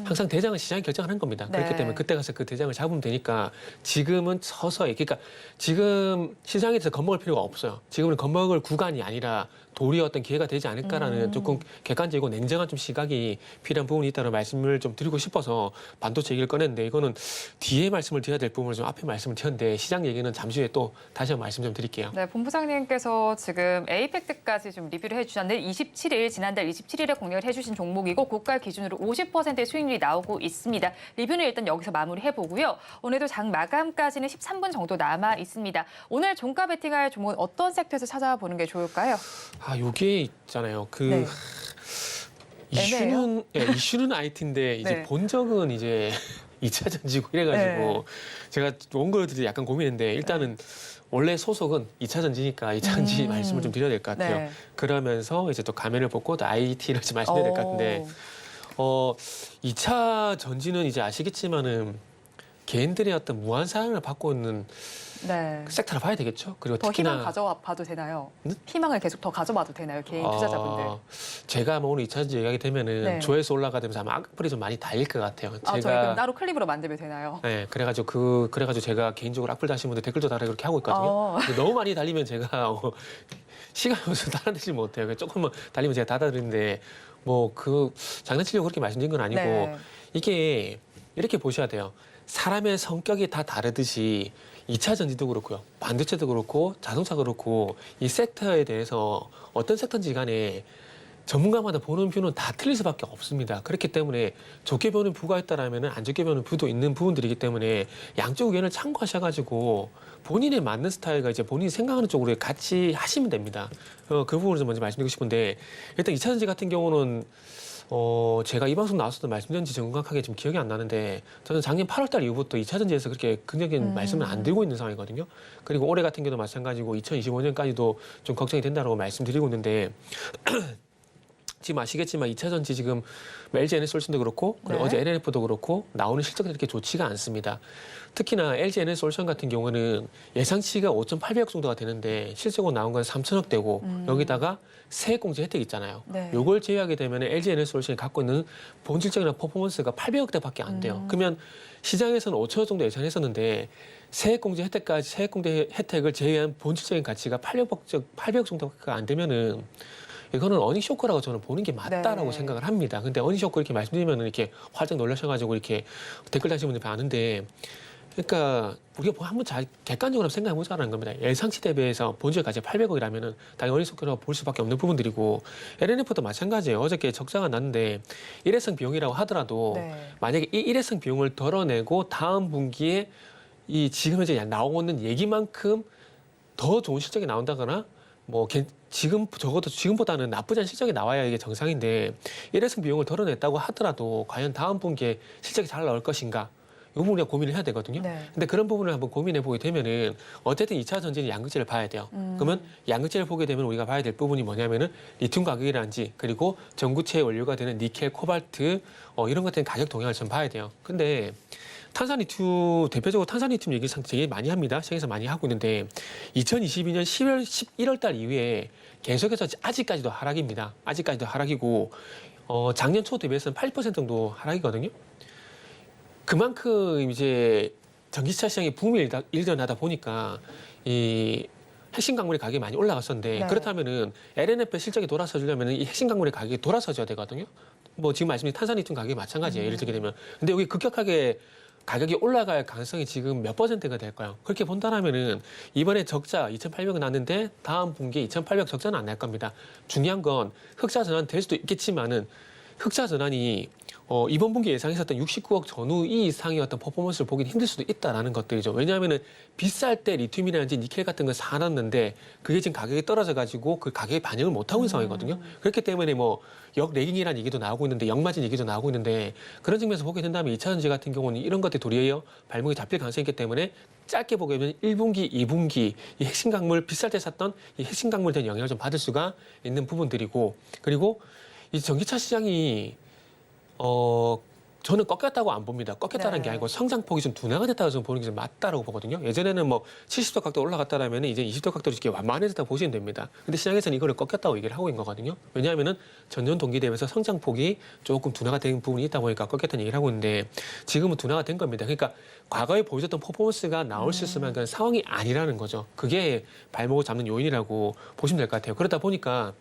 항상 대장은 시장이 결정하는 겁니다. 네. 그렇기 때문에 그때 가서 그 대장을 잡으면 되니까 지금은 서서히 그러니까 지금 시장에 대해서 겁먹을 필요가 없어요. 지금은 겁먹을 구간이 아니라 도리어 어떤 기회가 되지 않을까라는 조금 객관적이고 냉정한 좀 시각이 필요한 부분이 있다는 말씀을 좀 드리고 싶어서 반도체 얘기를 꺼냈는데 이거는 뒤에 말씀을 드려야 될 부분을 좀 앞에 말씀을 드렸는데 시장 얘기는 잠시 후에 또 다시 한번 말씀 좀 드릴게요. 네, 본부장님께서 지금 에이펙트까지 좀 리뷰를 해주셨는데 지난달 27일에 공략을 해주신 종목이고 고가 기준으로 50%의 수익률이 나오고 있습니다. 리뷰는 일단 여기서 마무리해보고요. 오늘도 장 마감까지는 13분 정도 남아 있습니다. 오늘 종가 베팅할 종목은 어떤 섹터에서 찾아보는 게 좋을까요? 요게 있잖아요. 네. 이슈는 IT인데 이제 네. 본적은 이제 2차 전지고 이래가지고 네. 제가 원고들이 약간 고민했는데 일단은 원래 소속은 2차 전지니까 2차 전지 말씀을 좀 드려야 될 것 같아요. 네. 그러면서 이제 또 가면을 벗고 또 IT를 좀 말씀드려야 될 것 같은데 2차 전지는 이제 아시겠지만은 개인들의 어떤 무한 사랑을 받고 있는 네. 섹터를 봐야 되겠죠. 그리고 더 특히나 희망 가져봐도 되나요? 네? 희망을 계속 더 가져봐도 되나요? 개인 투자자분들. 제가 뭐 오늘 2차 전지 얘기하게 되면은 네. 조회수 올라가면서 아마 악플이 좀 많이 달릴 것 같아요. 저희 그럼 따로 클립으로 만들면 되나요? 네, 그래가지고 제가 개인적으로 악플 다신 분들 댓글도 달아 그렇게 하고 있거든요. 근데 너무 많이 달리면 제가 시간이 없어서 달아드리지 못해요. 조금만 달리면 제가 닫아드리는데 뭐 장난치려고 그렇게 말씀드린 건 아니고 네. 이게 이렇게 보셔야 돼요. 사람의 성격이 다 다르듯이 2차 전지도 그렇고요. 반도체도 그렇고 자동차도 그렇고 이 섹터에 대해서 어떤 섹터인지 간에 전문가마다 보는 뷰는 다 틀릴 수밖에 없습니다. 그렇기 때문에 좋게 보는 뷰가 있다라면 안 좋게 보는 뷰도 있는 부분들이기 때문에 양쪽 의견을 참고하셔가지고 본인에 맞는 스타일과 이제 본인이 생각하는 쪽으로 같이 하시면 됩니다. 그 부분을 좀 먼저 말씀드리고 싶은데 일단 2차 전지 같은 경우는 제가 이 방송 나왔을 때 말씀드렸는지 정확하게 지금 기억이 안 나는데 저는 작년 8월 달 이후부터 2차 전지에서 그렇게 긍정적인 말씀을 안 드리고 있는 상황이거든요. 그리고 올해 같은 경우도 마찬가지고 2025년까지도 좀 걱정이 된다고 말씀드리고 있는데 지금 아시겠지만 2차 전지 지금 LG 에너지솔루션도 그렇고 그리고 네. 어제 LNF도 그렇고 나오는 실적이 그렇게 좋지가 않습니다. 특히나 LG 에너지솔루션 같은 경우는 예상치가 5,800억 정도가 되는데 실적으로 나온 건 3천억 되고 여기다가 세액공제 혜택 있잖아요. 네. 요걸 제외하게 되면 LG 에너지솔루션이 갖고 있는 본질적인 퍼포먼스가 800억대밖에 안 돼요. 그러면 시장에서는 5천억 정도 예상했었는데 세액공제 혜택을 제외한 본질적인 가치가 800억 정도가 안 되면은 이거는 어닝 쇼크라고 저는 보는 게 맞다라고 네. 생각을 합니다. 근데 어닝 쇼크 이렇게 말씀드리면 이렇게 활짝 놀라셔가지고 이렇게 댓글 다시는 분들 많은데, 그러니까 우리가 한번 잘 객관적으로 생각해 보자는 겁니다. 예상치 대비해서 본질 가치가 800억이라면은 당연히 어닝 쇼크라고 볼 수밖에 없는 부분들이고 LNF도 마찬가지예요. 어저께 적자가 났는데 일회성 비용이라고 하더라도 네. 만약에 이 일회성 비용을 덜어내고 다음 분기에 이 지금 현재 나오는 얘기만큼 더 좋은 실적이 나온다거나 뭐 지금 적어도 지금보다는 나쁘지 않은 실적이 나와야 이게 정상인데 일회성 비용을 덜어냈다고 하더라도 과연 다음 분기에 실적이 잘 나올 것인가 이 부분 우리가 고민을 해야 되거든요. 네. 근데 그런 부분을 한번 고민해 보게 되면은 어쨌든 2차 전지는 양극재를 봐야 돼요. 그러면 양극재를 보게 되면 우리가 봐야 될 부분이 뭐냐면은 리튬 가격이라든지 그리고 전구체의 원료가 되는 니켈, 코발트 이런 것들은 가격 동향을 좀 봐야 돼요. 근데 탄산리튬 대표적으로 탄산리튬 얘기 되게 많이 합니다. 시장에서 많이 하고 있는데 2022년 11월 달 이후에 계속해서 아직까지도 하락입니다. 아직까지도 하락이고 작년 초 대비해서는 8% 정도 하락이거든요. 그만큼 이제 전기차 시장이 붐이 일어나다 보니까 이 핵심 강물의 가격이 많이 올라갔었는데 네. 그렇다면은 LNF의 실적이 돌아서주려면 이 핵심 강물의 가격이 돌아서줘야 되거든요. 뭐 지금 말씀드린 탄산리튬 가격이 마찬가지예요. 예를 들게 되면. 근데 여기 급격하게 가격이 올라갈 가능성이 지금 몇 %가 될까요? 그렇게 본다면은 이번에 적자 2,800은 났는데 다음 분기에 2,800 적자는 안 날 겁니다. 중요한 건 흑자 전환 될 수도 있겠지만은 흑자 전환이 이번 분기 예상했었던 69억 전후 이 이상의 어떤 퍼포먼스를 보기는 힘들 수도 있다라는 것들이죠. 왜냐하면은 비쌀 때 리튬이라든지 니켈 같은 걸 사놨는데 그게 지금 가격이 떨어져 가지고 그 가격에 반영을 못 하고 있는 상황이거든요. 그렇기 때문에 뭐 역레깅이라는 얘기도 나오고 있는데 역마진 얘기도 나오고 있는데 그런 측면에서 보게 된다면 2차전지 같은 경우는 이런 것들이 도리어 발목이 잡힐 가능성이 있기 때문에 짧게 보게 되면 1분기, 2분기 이 핵심 강물 비쌀 때 샀던 이 핵심 강물에 대한 영향을 좀 받을 수가 있는 부분들이고 그리고 이 전기차 시장이 저는 꺾였다고 안 봅니다. 꺾였다는 네. 게 아니고 성장폭이 좀 둔화가 됐다고 저는 보는 게 좀 맞다라고 보거든요. 예전에는 뭐 70도 각도 올라갔다라면 이제 20도 각도로 이렇게 완만해졌다고 보시면 됩니다. 근데 시장에서는 이거를 꺾였다고 얘기를 하고 있는 거거든요. 왜냐하면은 전년 동기 대비해서 성장폭이 조금 둔화가 된 부분이 있다 보니까 꺾였다는 얘기를 하고 있는데 지금은 둔화가 된 겁니다. 그러니까 과거에 보여줬던 퍼포먼스가 나올 수 있을 만한 상황이 아니라는 거죠. 그게 발목을 잡는 요인이라고 보시면 될 것 같아요. 그러다 보니까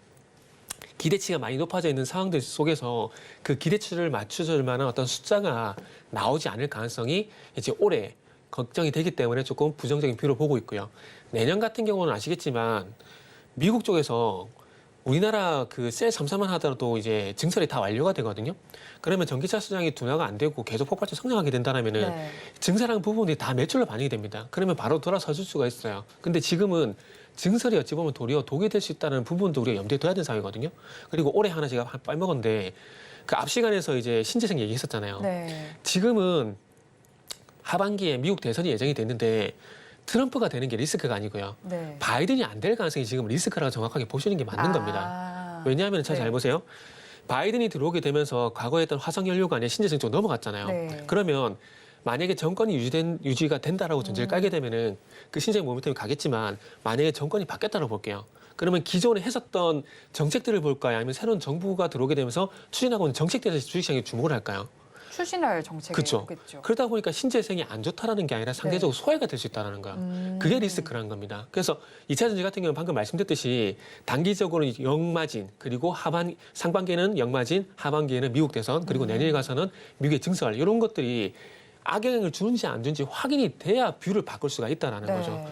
기대치가 많이 높아져 있는 상황들 속에서 그 기대치를 맞춰줄 만한 어떤 숫자가 나오지 않을 가능성이 이제 올해 걱정이 되기 때문에 조금 부정적인 뷰를 보고 있고요. 내년 같은 경우는 아시겠지만 미국 쪽에서 우리나라 그 셀 3사만 하더라도 이제 증설이 다 완료가 되거든요. 그러면 전기차 시장이 둔화가 안 되고 계속 폭발적으로 성장하게 된다면은 네. 증설한 증설한 부분이 다 매출로 반영이 됩니다. 그러면 바로 돌아서줄 수가 있어요. 근데 지금은 증설이 어찌 보면 도리어 독이 될 수 있다는 부분도 우리가 염두에 둬야 되는 상황이거든요. 그리고 올해 하나 제가 빨먹었는데 그 앞 시간에서 이제 신재생 얘기했었잖아요. 네. 지금은 하반기에 미국 대선이 예정이 됐는데 트럼프가 되는 게 리스크가 아니고요. 네. 바이든이 안 될 가능성이 지금 리스크라고 정확하게 보시는 게 맞는 겁니다. 왜냐하면 잘 네. 보세요. 바이든이 들어오게 되면서 과거에 했던 화석연료가 아니라 신재생 쪽으로 넘어갔잖아요. 네. 그러면 만약에 정권이 유지가 된다라고 전제를 깔게 되면은 그 신재생 모멘텀이 가겠지만 만약에 정권이 바뀌었다고 볼게요. 그러면 기존에 했었던 정책들을 볼까요? 아니면 새로운 정부가 들어오게 되면서 추진하고 있는 정책들에 주식시장에 주목을 할까요? 추진할 정책이겠죠. 그러다 보니까 신재생이 안 좋다라는 게 아니라 상대적으로 소외가 될 수 있다는 거예요. 그게 리스크라는 겁니다. 그래서 2차 전지 같은 경우는 방금 말씀드렸듯이 단기적으로는 역마진 그리고 상반기에는 역마진, 하반기에는 미국 대선 그리고 내년에 가서는 미국의 증설 이런 것들이 악영향을 주는지 안 주는지 확인이 돼야 뷰를 바꿀 수가 있다는 거죠.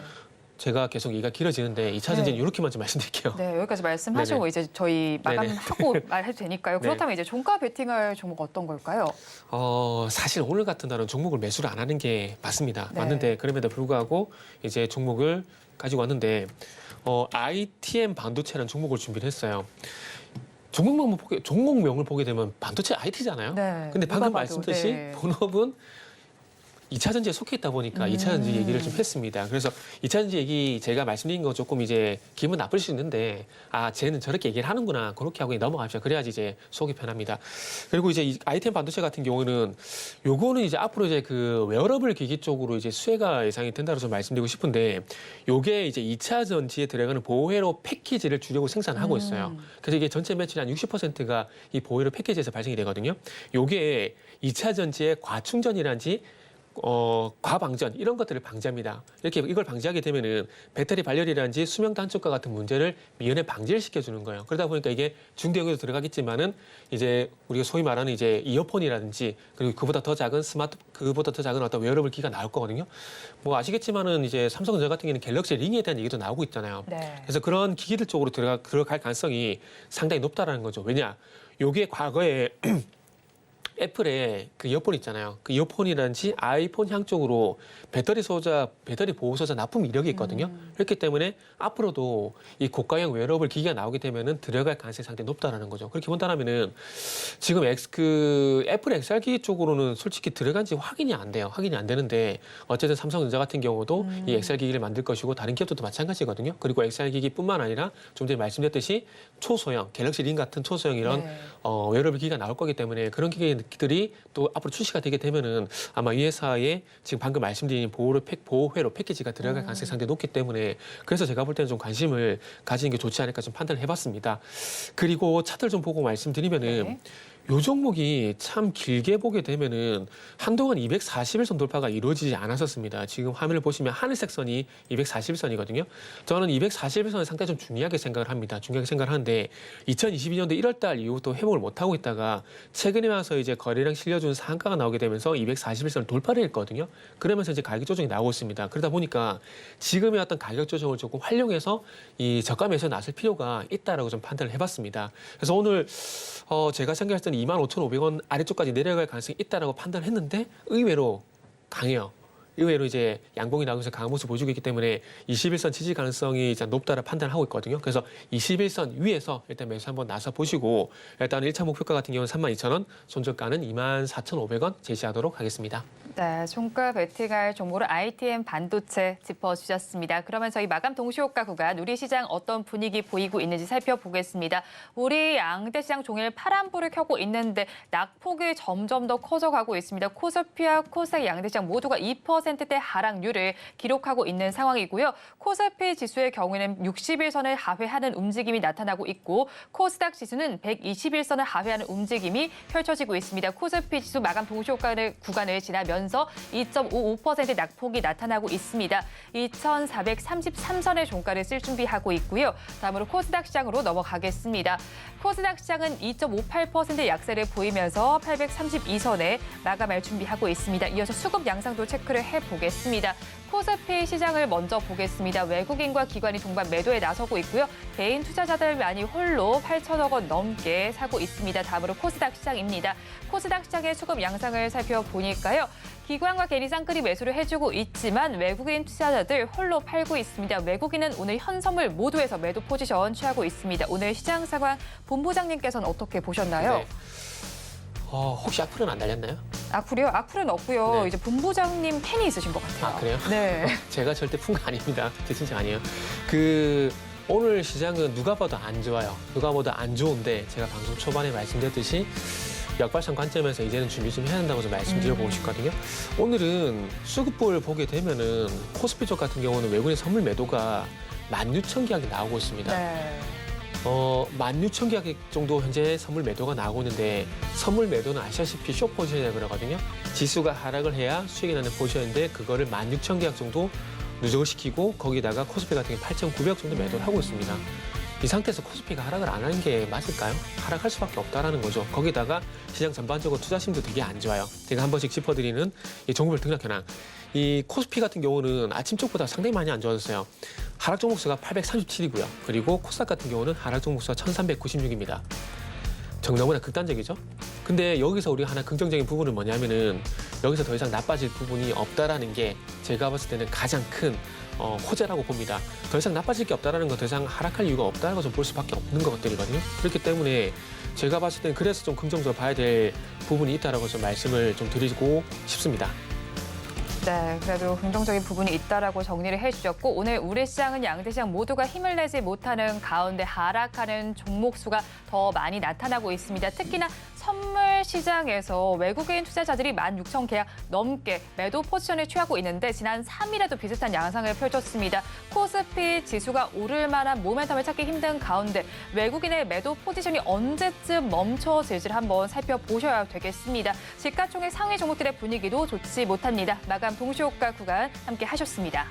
제가 계속 얘기가 길어지는데 2차 전지는 이렇게만 좀 말씀드릴게요. 네, 여기까지 말씀하시고 네네. 이제 저희 마감하고 말해도 되니까요. 네. 그렇다면 이제 종가 베팅할 종목 어떤 걸까요? 사실 오늘 같은 날은 종목을 매수를 안 하는 게 맞습니다. 네. 맞는데 그럼에도 불구하고 이제 종목을 가지고 왔는데 ITM 반도체라는 종목을 준비를 했어요. 종목명을 보게 되면 반도체 IT잖아요. 네. 근데 누가 방금 봐도, 말씀드렸듯이 네. 본업은 2차 전지에 속해 있다 보니까 2차 전지 얘기를 좀 했습니다. 그래서 2차 전지 얘기 제가 말씀드린 거 조금 이제 기분 나쁠 수 있는데 쟤는 저렇게 얘기를 하는구나. 그렇게 하고 넘어갑시다. 그래야지 이제 속이 편합니다. 그리고 이제 이 ITM 반도체 같은 경우는 요거는 이제 앞으로 이제 그 웨어러블 기기 쪽으로 이제 수혜가 예상이 된다고 좀 말씀드리고 싶은데 요게 이제 2차 전지에 들어가는 보회로 패키지를 주력으로 생산하고 있어요. 그래서 이게 전체 매출의 한 60%가 이 보회로 패키지에서 발생이 되거든요. 요게 2차 전지의 과충전이란지 과방전 이런 것들을 방지합니다. 이렇게 이걸 방지하게 되면은 배터리 발열이라든지 수명 단축과 같은 문제를 미연에 방지를 시켜주는 거예요. 그러다 보니까 이게 중대형에도 들어가겠지만은 이제 우리가 소위 말하는 이제 이어폰이라든지 그리고 그보다 더 작은 그보다 더 작은 어떤 웨어러블 기기가 나올 거거든요. 뭐 아시겠지만은 이제 삼성전자 같은 경우는 갤럭시 링에 대한 얘기도 나오고 있잖아요. 네. 그래서 그런 기기들 쪽으로 들어갈 가능성이 상당히 높다라는 거죠. 왜냐? 요게 과거에 애플의 그 이어폰 있잖아요. 그 이어폰이라든지 아이폰 향 쪽으로 배터리 보호 소자 납품 이력이 있거든요. 그렇기 때문에 앞으로도 이 고가형 웨어러블 기기가 나오게 되면은 들어갈 가능성이 상당히 높다라는 거죠. 그렇게 본다면은 지금 애플 XR 기기 쪽으로는 솔직히 들어간지 확인이 안 돼요. 확인이 안 되는데 어쨌든 삼성전자 같은 경우도 이 XR 기기를 만들 것이고 다른 기업들도 마찬가지거든요. 그리고 XR 기기뿐만 아니라 좀 전에 말씀드렸듯이 초소형 갤럭시 링 같은 초소형 이런 네. 웨어러블 기기가 나올 거기 때문에 그런 기기에 회사들이 또 앞으로 출시가 되게 되면은 아마 이 회사에 지금 방금 말씀드린 보호회로 패키지가 들어갈 가능성이 상당히 높기 때문에 그래서 제가 볼 때는 좀 관심을 가지는 게 좋지 않을까 좀 판단을 해봤습니다. 그리고 차트를 좀 보고 말씀드리면은 네. 요 종목이 참 길게 보게 되면은 한동안 241선 돌파가 이루어지지 않았었습니다. 지금 화면을 보시면 하늘색 선이 241선이거든요. 저는 241선을 상당히 좀 중요하게 생각을 합니다. 중요하게 생각을 하는데 2022년도 1월 달 이후부터 회복을 못 하고 있다가 최근에 와서 이제 거래량 실려준 상한가가 나오게 되면서 241선을 돌파를 했거든요. 그러면서 이제 가격 조정이 나오고 있습니다. 그러다 보니까 지금의 어떤 가격 조정을 조금 활용해서 이 저가 매수에 나설 필요가 있다라고 좀 판단을 해봤습니다. 그래서 오늘 제가 생각했을 때는 25,500원 아래쪽까지 내려갈 가능성이 있다라고 판단을 했는데 의외로 강해요. 의외로 이제 양봉이 나오면서 강한 모습을 보여주고 있기 때문에 21선 지지 가능성이 이제 높다라 판단을 하고 있거든요. 그래서 21선 위에서 일단 매수 한번 나서 보시고 일단 1차 목표가 같은 경우는 32,000원, 손절가는 24,500원 제시하도록 하겠습니다. 네, 종가 베팅할 종목으로 ITM 반도체 짚어주셨습니다. 그러면 저희 마감 동시효과 구간 우리 시장 어떤 분위기 보이고 있는지 살펴보겠습니다. 우리 양대 시장 종일 파란불을 켜고 있는데 낙폭이 점점 더 커져가고 있습니다. 코스피와 코스닥 양대 시장 모두가 2%대 하락률을 기록하고 있는 상황이고요. 코스피 지수의 경우에는 61선을 하회하는 움직임이 나타나고 있고 코스닥 지수는 121선을 하회하는 움직임이 펼쳐지고 있습니다. 코스피 지수 마감 동시효과 구간을 지나면서 2.55% 낙폭이 나타나고 있습니다. 2,433선의 종가를 쓸 준비하고 있고요. 다음으로 코스닥 시장으로 넘어가겠습니다. 코스닥 시장은 2.58%의 약세를 보이면서 832선에 마감할 준비하고 있습니다. 이어서 수급 양상도 체크를 해보겠습니다. 코스피 시장을 먼저 보겠습니다. 외국인과 기관이 동반 매도에 나서고 있고요. 개인 투자자들 많이 홀로 8천억 원 넘게 사고 있습니다. 다음으로 코스닥 시장입니다. 코스닥 시장의 수급 양상을 살펴보니까요. 기관과 개인이 쌍끌이 매수를 해주고 있지만 외국인 투자자들 홀로 팔고 있습니다. 외국인은 오늘 현선물 모두에서 매도 포지션 취하고 있습니다. 오늘 시장 상황 본부장님께서는 어떻게 보셨나요? 네. 혹시 악플은 안 달렸나요? 악플이요? 악플은 없고요. 네. 이제 본부장님 팬이 있으신 것 같아요. 아, 그래요? 네. 제가 절대 푼 거 아닙니다. 제 진짜 아니에요. 오늘 시장은 누가 봐도 안 좋아요. 누가 봐도 안 좋은데 제가 방송 초반에 말씀드렸듯이 역발상 관점에서 이제는 준비 좀 해야 된다고 좀 말씀드려보고 싶거든요. 오늘은 수급볼 보게 되면은 코스피 쪽 같은 경우는 외국인 선물 매도가 16,000계약이 나오고 있습니다. 네. 16,000계약 정도 현재 선물 매도가 나오고 있는데 선물 매도는 아시다시피 숏 포지션이라고 그러거든요. 지수가 하락을 해야 수익이 나는 포지션인데 그거를 16,000계약 정도 누적을 시키고 거기다가 코스피 같은 경우 8,900 정도 매도를 하고 있습니다. 이 상태에서 코스피가 하락을 안 하는 게 맞을까요? 하락할 수밖에 없다라는 거죠. 거기다가 시장 전반적으로 투자심도 되게 안 좋아요. 제가 한 번씩 짚어드리는 이 종목별 등락 현황. 이 코스피 같은 경우는 아침 쪽보다 상당히 많이 안 좋아졌어요. 하락 종목수가 837이고요. 그리고 코스닥 같은 경우는 하락 종목수가 1396입니다. 너무나 극단적이죠? 근데 여기서 우리가 하나 긍정적인 부분은 뭐냐면은 여기서 더 이상 나빠질 부분이 없다라는 게 제가 봤을 때는 가장 큰 호재라고 봅니다. 더 이상 나빠질 게 없다라는 건 더 이상 하락할 이유가 없다라고 좀 볼 수밖에 없는 것들이거든요. 그렇기 때문에 제가 봤을 때는 그래서 좀 긍정적으로 봐야 될 부분이 있다라고 좀 말씀을 좀 드리고 싶습니다. 네, 그래도 긍정적인 부분이 있다라고 정리를 해주셨고 오늘 우리 시장은 양대 시장 모두가 힘을 내지 못하는 가운데 하락하는 종목 수가 더 많이 나타나고 있습니다. 특히나 선물 시장에서 외국인 투자자들이 16,000계약 넘게 매도 포지션을 취하고 있는데 지난 3일에도 비슷한 양상을 펼쳤습니다. 코스피 지수가 오를 만한 모멘텀을 찾기 힘든 가운데 외국인의 매도 포지션이 언제쯤 멈춰질지를 한번 살펴보셔야 되겠습니다. 시가총액 상위 종목들의 분위기도 좋지 못합니다. 마감 동시효과 구간 함께 하셨습니다.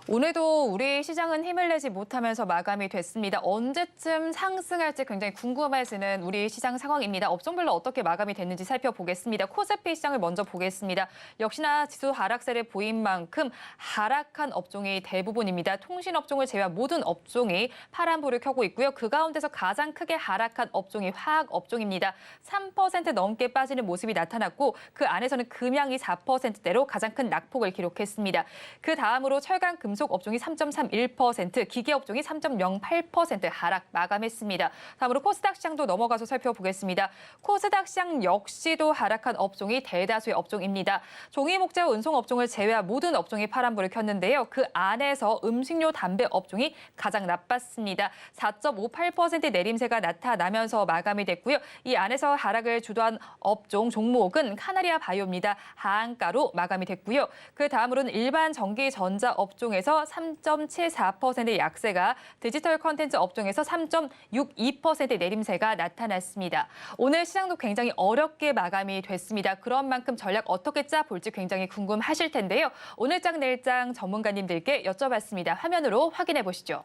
오늘도 우리 시장은 힘을 내지 못하면서 마감이 됐습니다. 언제쯤 상승할지 굉장히 궁금해지는 우리 시장 상황입니다. 업종별로 어떻게 마감이 됐는지 살펴보겠습니다. 코스피 시장을 먼저 보겠습니다. 역시나 지수 하락세를 보인 만큼 하락한 업종이 대부분입니다. 통신업종을 제외한 모든 업종이 파란불을 켜고 있고요. 그 가운데서 가장 크게 하락한 업종이 화학업종입니다. 3% 넘게 빠지는 모습이 나타났고 그 안에서는 금양이 4%대로 가장 큰 낙폭을 기록했습니다. 그 다음으로 철강, 금속 금속 업종이 3.31%, 기계 업종이 3.08% 하락 마감했습니다. 다음으로 코스닥 시장도 넘어가서 살펴보겠습니다. 코스닥 시장 역시도 하락한 업종이 대다수의 업종입니다. 종이 목재와 운송 업종을 제외한 모든 업종이 파란불을 켰는데요. 그 안에서 음식료 담배 업종이 가장 나빴습니다. 4.58% 내림세가 나타나면서 마감이 됐고요. 이 안에서 하락을 주도한 업종 종목은 카나리아 바이오입니다. 하한가로 마감이 됐고요. 그 다음으로는 일반 전기 전자 업종에서 3.74%의 약세가, 디지털 콘텐츠 업종에서 3.62% 내림세가 나타났습니다. 오늘 시장도 굉장히 어렵게 마감이 됐습니다. 그런 만큼 전략 어떻게 짜볼지 굉장히 궁금하실 텐데요. 오늘장 내일장 전문가님들께 여쭤봤습니다. 화면으로 확인해 보시죠.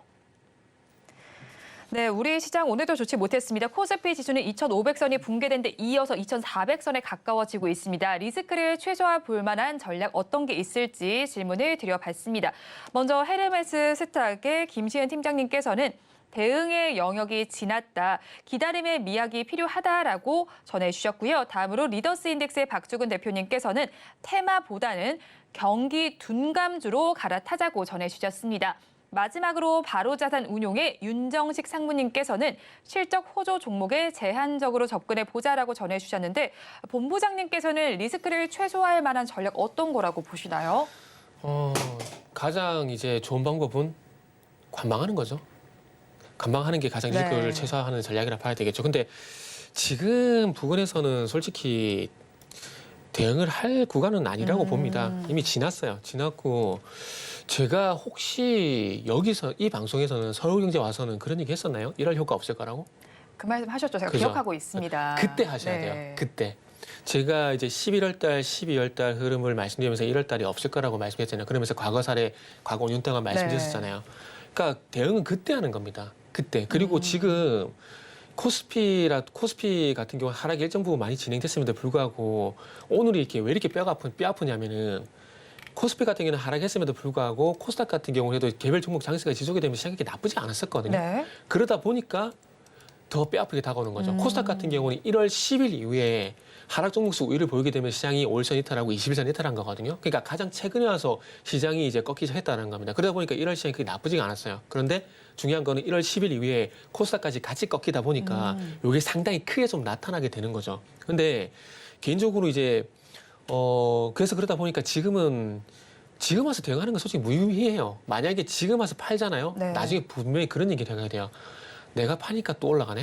네, 우리 시장 오늘도 좋지 못했습니다. 코스피 지수는 2,500선이 붕괴된 데 이어서 2,400선에 가까워지고 있습니다. 리스크를 최소화 볼 만한 전략 어떤 게 있을지 질문을 드려봤습니다. 먼저 헤르메스 스탁의 김시은 팀장님께서는 대응의 영역이 지났다, 기다림의 미학이 필요하다라고 전해주셨고요. 다음으로 리더스 인덱스의 박주근 대표님께서는 테마보다는 경기 둔감주로 갈아타자고 전해주셨습니다. 마지막으로 바로자산운용의 윤정식 상무님께서는 실적 호조 종목에 제한적으로 접근해 보자라고 전해주셨는데, 본부장님께서는 리스크를 최소화할 만한 전략 어떤 거라고 보시나요? 가장 이제 좋은 방법은 관망하는 거죠. 관망하는 게 가장 리스크를 네. 최소화하는 전략이라 봐야 되겠죠. 근데 지금 부근에서는 솔직히 대응을 할 구간은 아니라고 봅니다. 이미 지났어요. 지났고, 제가 혹시 여기서 이 방송에서는 서울경제 와서는 그런 얘기 했었나요? 이럴 효과 없을 거라고? 그 말씀 하셨죠. 제가 그죠? 기억하고 있습니다. 그때 하셔야 네. 돼요. 그때. 제가 이제 11월 달, 12월 달 흐름을 말씀드리면서 1월 달이 없을 거라고 말씀했잖아요. 그러면서 과거 사례, 과거 5년 동안 말씀드렸었잖아요. 그러니까 대응은 그때 하는 겁니다. 그때. 그리고 지금 코스피 같은 경우 하락이 일정 부분 많이 진행됐음에도 불구하고 오늘이 이렇게 왜 이렇게 뼈 아프냐면은 코스피 같은 경우는 하락했음에도 불구하고 코스닥 같은 경우에도 개별 종목 장세가 지속이 되면서 시장이 그렇게 나쁘지 않았었거든요. 네. 그러다 보니까 더 뼈 아프게 다가오는 거죠. 코스닥 같은 경우는 1월 10일 이후에 하락 종목수 우위를 보이게 되면 시장이 5일선 이탈하고 20일선 이탈한 거거든요. 그러니까 가장 최근에 와서 시장이 이제 꺾기 시작했다는 겁니다. 그러다 보니까 1월 시장이 그렇게 나쁘지가 않았어요. 그런데 중요한 거는 1월 10일 이후에 코스닥까지 같이 꺾이다 보니까 이게 상당히 크게 좀 나타나게 되는 거죠. 근데 개인적으로 이제 그래서 그러다 보니까 지금 와서 대응하는 건 솔직히 무의미해요. 만약에 지금 와서 팔잖아요. 네. 나중에 분명히 그런 얘기를 해야 돼요. 내가 파니까 또 올라가네.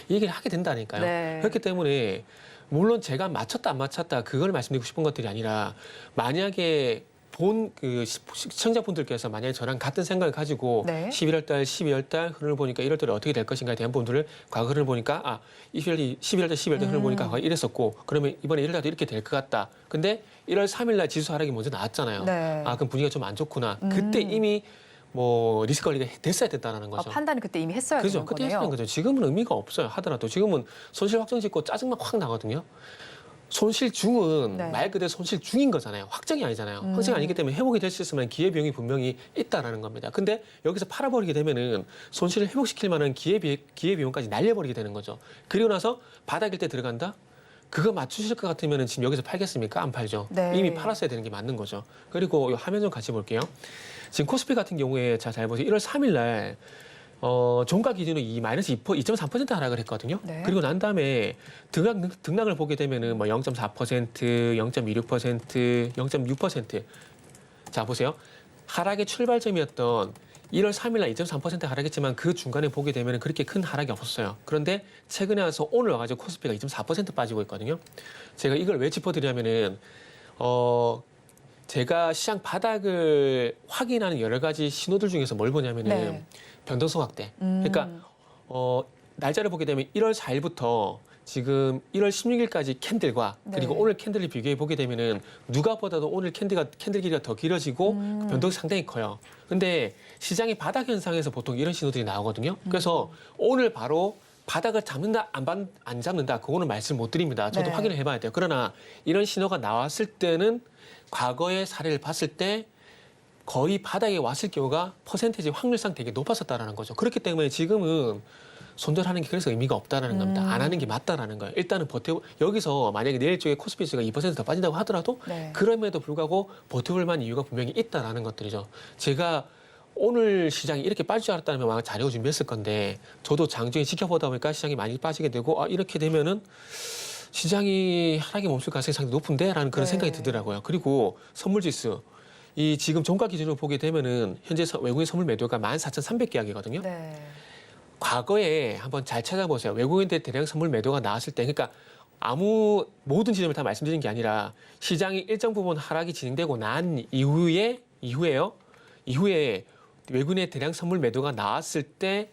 이 얘기를 하게 된다니까요. 네. 그렇기 때문에 물론 제가 맞췄다 안 맞췄다 그걸 말씀드리고 싶은 것들이 아니라, 만약에 본 그 시청자분들께서 만약에 저랑 같은 생각을 가지고 네. 11월 달, 12월 달 흐름을 보니까 1월 달에 어떻게 될 것인가에 대한 부분들을 과거 흐름을 보니까 11월 달, 12월 달 흐름을 보니까 과거 이랬었고, 그러면 이번에 1월 달도 이렇게 될 것 같다. 근데 1월 3일 날 지수 하락이 먼저 나왔잖아요. 네. 그럼 분위기가 좀 안 좋구나. 그때 이미 리스크 관리가 됐어야 됐다는 거죠. 판단을 그때 이미 했어야 그죠? 되는 그때 거네요. 했다는 거죠. 지금은 의미가 없어요. 하더라도 지금은 손실 확정 짓고 짜증만 확 나거든요. 손실 중은 네. 말 그대로 손실 중인 거잖아요. 확정이 아니잖아요. 확정이 아니기 때문에 회복이 될 수 있으면 기회비용이 분명히 있다라는 겁니다. 근데 여기서 팔아버리게 되면은 손실을 회복시킬 만한 기회비용까지 날려버리게 되는 거죠. 그리고 나서 바닥일 때 들어간다? 그거 맞추실 것 같으면 지금 여기서 팔겠습니까? 안 팔죠. 네. 이미 팔았어야 되는 게 맞는 거죠. 그리고 이 화면 좀 같이 볼게요. 지금 코스피 같은 경우에 잘 보세요. 1월 3일 날 종가 기준으로 마이너스 2.3% 하락을 했거든요. 네. 그리고 난 다음에 등락을 보게 되면은 0.4%, 0.26%, 0.6%. 자, 보세요. 하락의 출발점이었던 1월 3일 날 2.3% 하락했지만 그 중간에 보게 되면 그렇게 큰 하락이 없었어요. 그런데 최근에 와서 오늘 와가지고 코스피가 2.4% 빠지고 있거든요. 제가 이걸 왜 짚어드리냐면은 제가 시장 바닥을 확인하는 여러 가지 신호들 중에서 뭘 보냐면은 네. 변동성 확대. 그러니까 날짜를 보게 되면 1월 4일부터 지금 1월 16일까지 캔들과 그리고 네. 오늘 캔들을 비교해 보게 되면은 누가 보다도 오늘 캔들 길이가 더 길어지고 그 변동이 상당히 커요. 근데 시장의 바닥 현상에서 보통 이런 신호들이 나오거든요. 그래서 오늘 바로 바닥을 잡는다 안 잡는다 그거는 말씀 못 드립니다. 저도 네. 확인을 해봐야 돼요. 그러나 이런 신호가 나왔을 때는 과거의 사례를 봤을 때 거의 바닥에 왔을 경우가 퍼센테이지 확률상 되게 높았었다라는 거죠. 그렇기 때문에 지금은 손절하는 게 그래서 의미가 없다라는 겁니다. 안 하는 게 맞다라는 거예요. 일단은 여기서 만약에 내일 쪽에 코스피 지수가 2%더 빠진다고 하더라도 네. 그럼에도 불구하고 버텨볼 만한 이유가 분명히 있다라는 것들이죠. 제가 오늘 시장이 이렇게 빠질 줄 알았다면 아마 자료 준비했을 건데 저도 장중에 지켜보다 보니까 시장이 많이 빠지게 되고 이렇게 되면은 시장이 하락에 멈출 가능성이 상당히 높은데라는 그런 네. 생각이 들더라고요. 그리고 선물지수. 이 지금 종가 기준으로 보게 되면은 현재 외국인 선물 매도가 14,300계약이거든요. 네. 과거에 한번 잘 찾아보세요. 외국인들 대량 선물 매도가 나왔을 때, 그러니까 모든 지점을 다 말씀드린 게 아니라 시장이 일정 부분 하락이 진행되고 난 이후에 외국인의 대량 선물 매도가 나왔을 때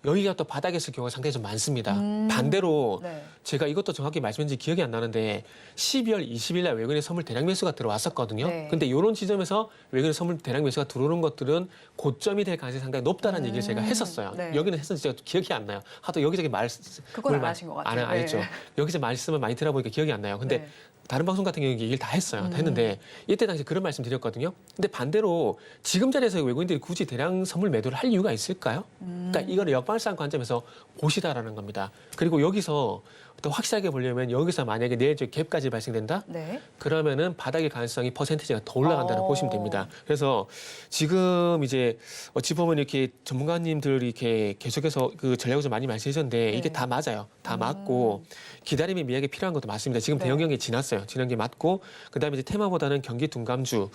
여기가 또 바닥에 있을 경우가 상당히 좀 많습니다. 반대로 네. 제가 이것도 정확히 말씀드린지 기억이 안 나는데 12월 20일 날 외국인의 선물 대량 매수가 들어왔었거든요. 네. 근데 이런 지점에서 외국인의 선물 대량 매수가 들어오는 것들은 고점이 될 가능성이 상당히 높다는 얘기를 제가 했었어요. 네. 여기는 했었는지 제가 기억이 안 나요. 하도 여기저기 그건 안 하신 것 같아요. 안 했죠. 네. 여기서 말씀을 많이 들어보니까 기억이 안 나요. 근데 네. 다른 방송 같은 경우는 얘기를 다 했어요. 다 했는데 이때 당시 그런 말씀 드렸거든요. 근데 반대로 지금 자리에서 외국인들이 굳이 대량 선물 매도를 할 이유가 있을까요? 그러니까 이거는 역발상 관점에서 보시다라는 겁니다. 그리고 여기서 또 확실하게 보려면 여기서 만약에 내일 갭까지 발생된다? 네. 그러면은 바닥의 가능성이 퍼센티지가 더 올라간다고 어. 보시면 됩니다. 그래서 지금 이제 어찌 보면 이렇게 전문가님들이 이렇게 계속해서 그 전략을 좀 많이 말씀해 주셨는데 이게 네. 다 맞아요. 다 맞고 기다림이 미약에 필요한 것도 맞습니다. 지금 네. 대형 경기 지났어요. 지난 게 맞고 그다음에 이제 테마보다는 경기 둔감주.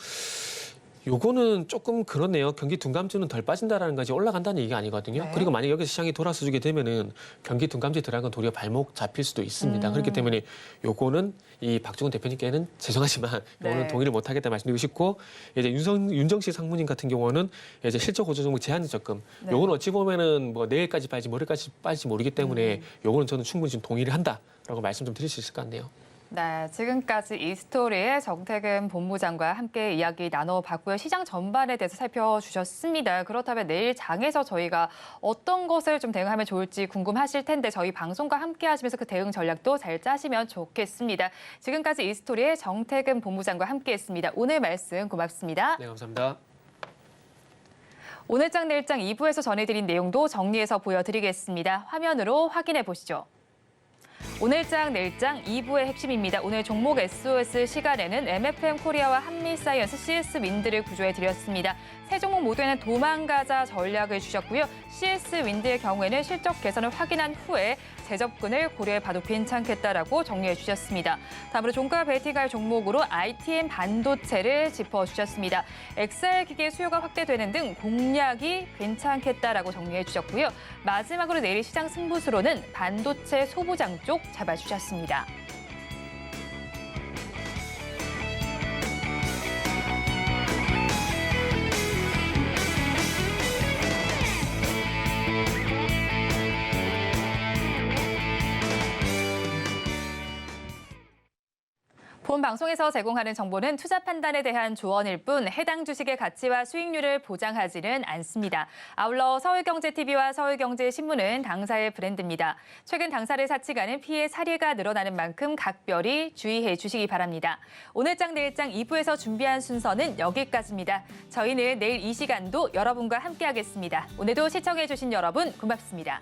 요거는 조금 그렇네요. 경기 둔감주는 덜 빠진다라는 거지 올라간다는 얘기가 아니거든요. 네. 그리고 만약 여기서 시장이 돌아서주게 되면은 경기 둔감주에 들어간 건 도리어 발목 잡힐 수도 있습니다. 그렇기 때문에 요거는 이 박종훈 대표님께는 죄송하지만 요거는 네. 동의를 못하겠다 말씀드리고 싶고 이제 윤정식 상무님 같은 경우는 이제 실적 고조 종목 제한 적금 네. 요거는 어찌 보면은 뭐 내일까지 빠질지 모레까지 빠질지 모르기 때문에 요거는 저는 충분히 좀 동의를 한다라고 말씀 좀 드릴 수 있을 것 같네요. 네, 지금까지 이스토리의 정태근 본부장과 함께 이야기 나눠봤고요. 시장 전반에 대해서 살펴주셨습니다. 그렇다면 내일 장에서 저희가 어떤 것을 좀 대응하면 좋을지 궁금하실 텐데 저희 방송과 함께 하시면서 그 대응 전략도 잘 짜시면 좋겠습니다. 지금까지 이스토리의 정태근 본부장과 함께했습니다. 오늘 말씀 고맙습니다. 네, 감사합니다. 오늘장 내일장 2부에서 전해드린 내용도 정리해서 보여드리겠습니다. 화면으로 확인해 보시죠. 오늘장 내일장 2부의 핵심입니다. 오늘 종목 SOS 시간에는 MFM 코리아와 한미사이언스 CS 윈드를 구조해드렸습니다. 세 종목 모두에는 도망가자 전략을 주셨고요. CS 윈드의 경우에는 실적 개선을 확인한 후에 재접근을 고려해봐도 괜찮겠다라고 정리해 주셨습니다. 다음으로 종가 베티갈 종목으로 ITM 반도체를 짚어주셨습니다. XR 기계 수요가 확대되는 등 공략이 괜찮겠다라고 정리해 주셨고요. 마지막으로 내일 시장 승부수로는 반도체 소부장 쪽 잡아주셨습니다. 본 방송에서 제공하는 정보는 투자 판단에 대한 조언일 뿐 해당 주식의 가치와 수익률을 보장하지는 않습니다. 아울러 서울경제TV와 서울경제신문은 당사의 브랜드입니다. 최근 당사를 사측하는 피해 사례가 늘어나는 만큼 각별히 주의해 주시기 바랍니다. 오늘장 내일장 2부에서 준비한 순서는 여기까지입니다. 저희는 내일 이 시간도 여러분과 함께하겠습니다. 오늘도 시청해 주신 여러분 고맙습니다.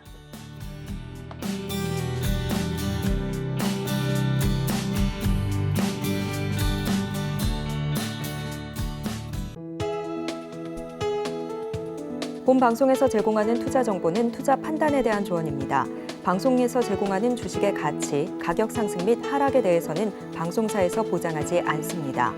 본 방송에서 제공하는 투자 정보는 투자 판단에 대한 조언입니다. 방송에서 제공하는 주식의 가치, 가격 상승 및 하락에 대해서는 방송사에서 보장하지 않습니다.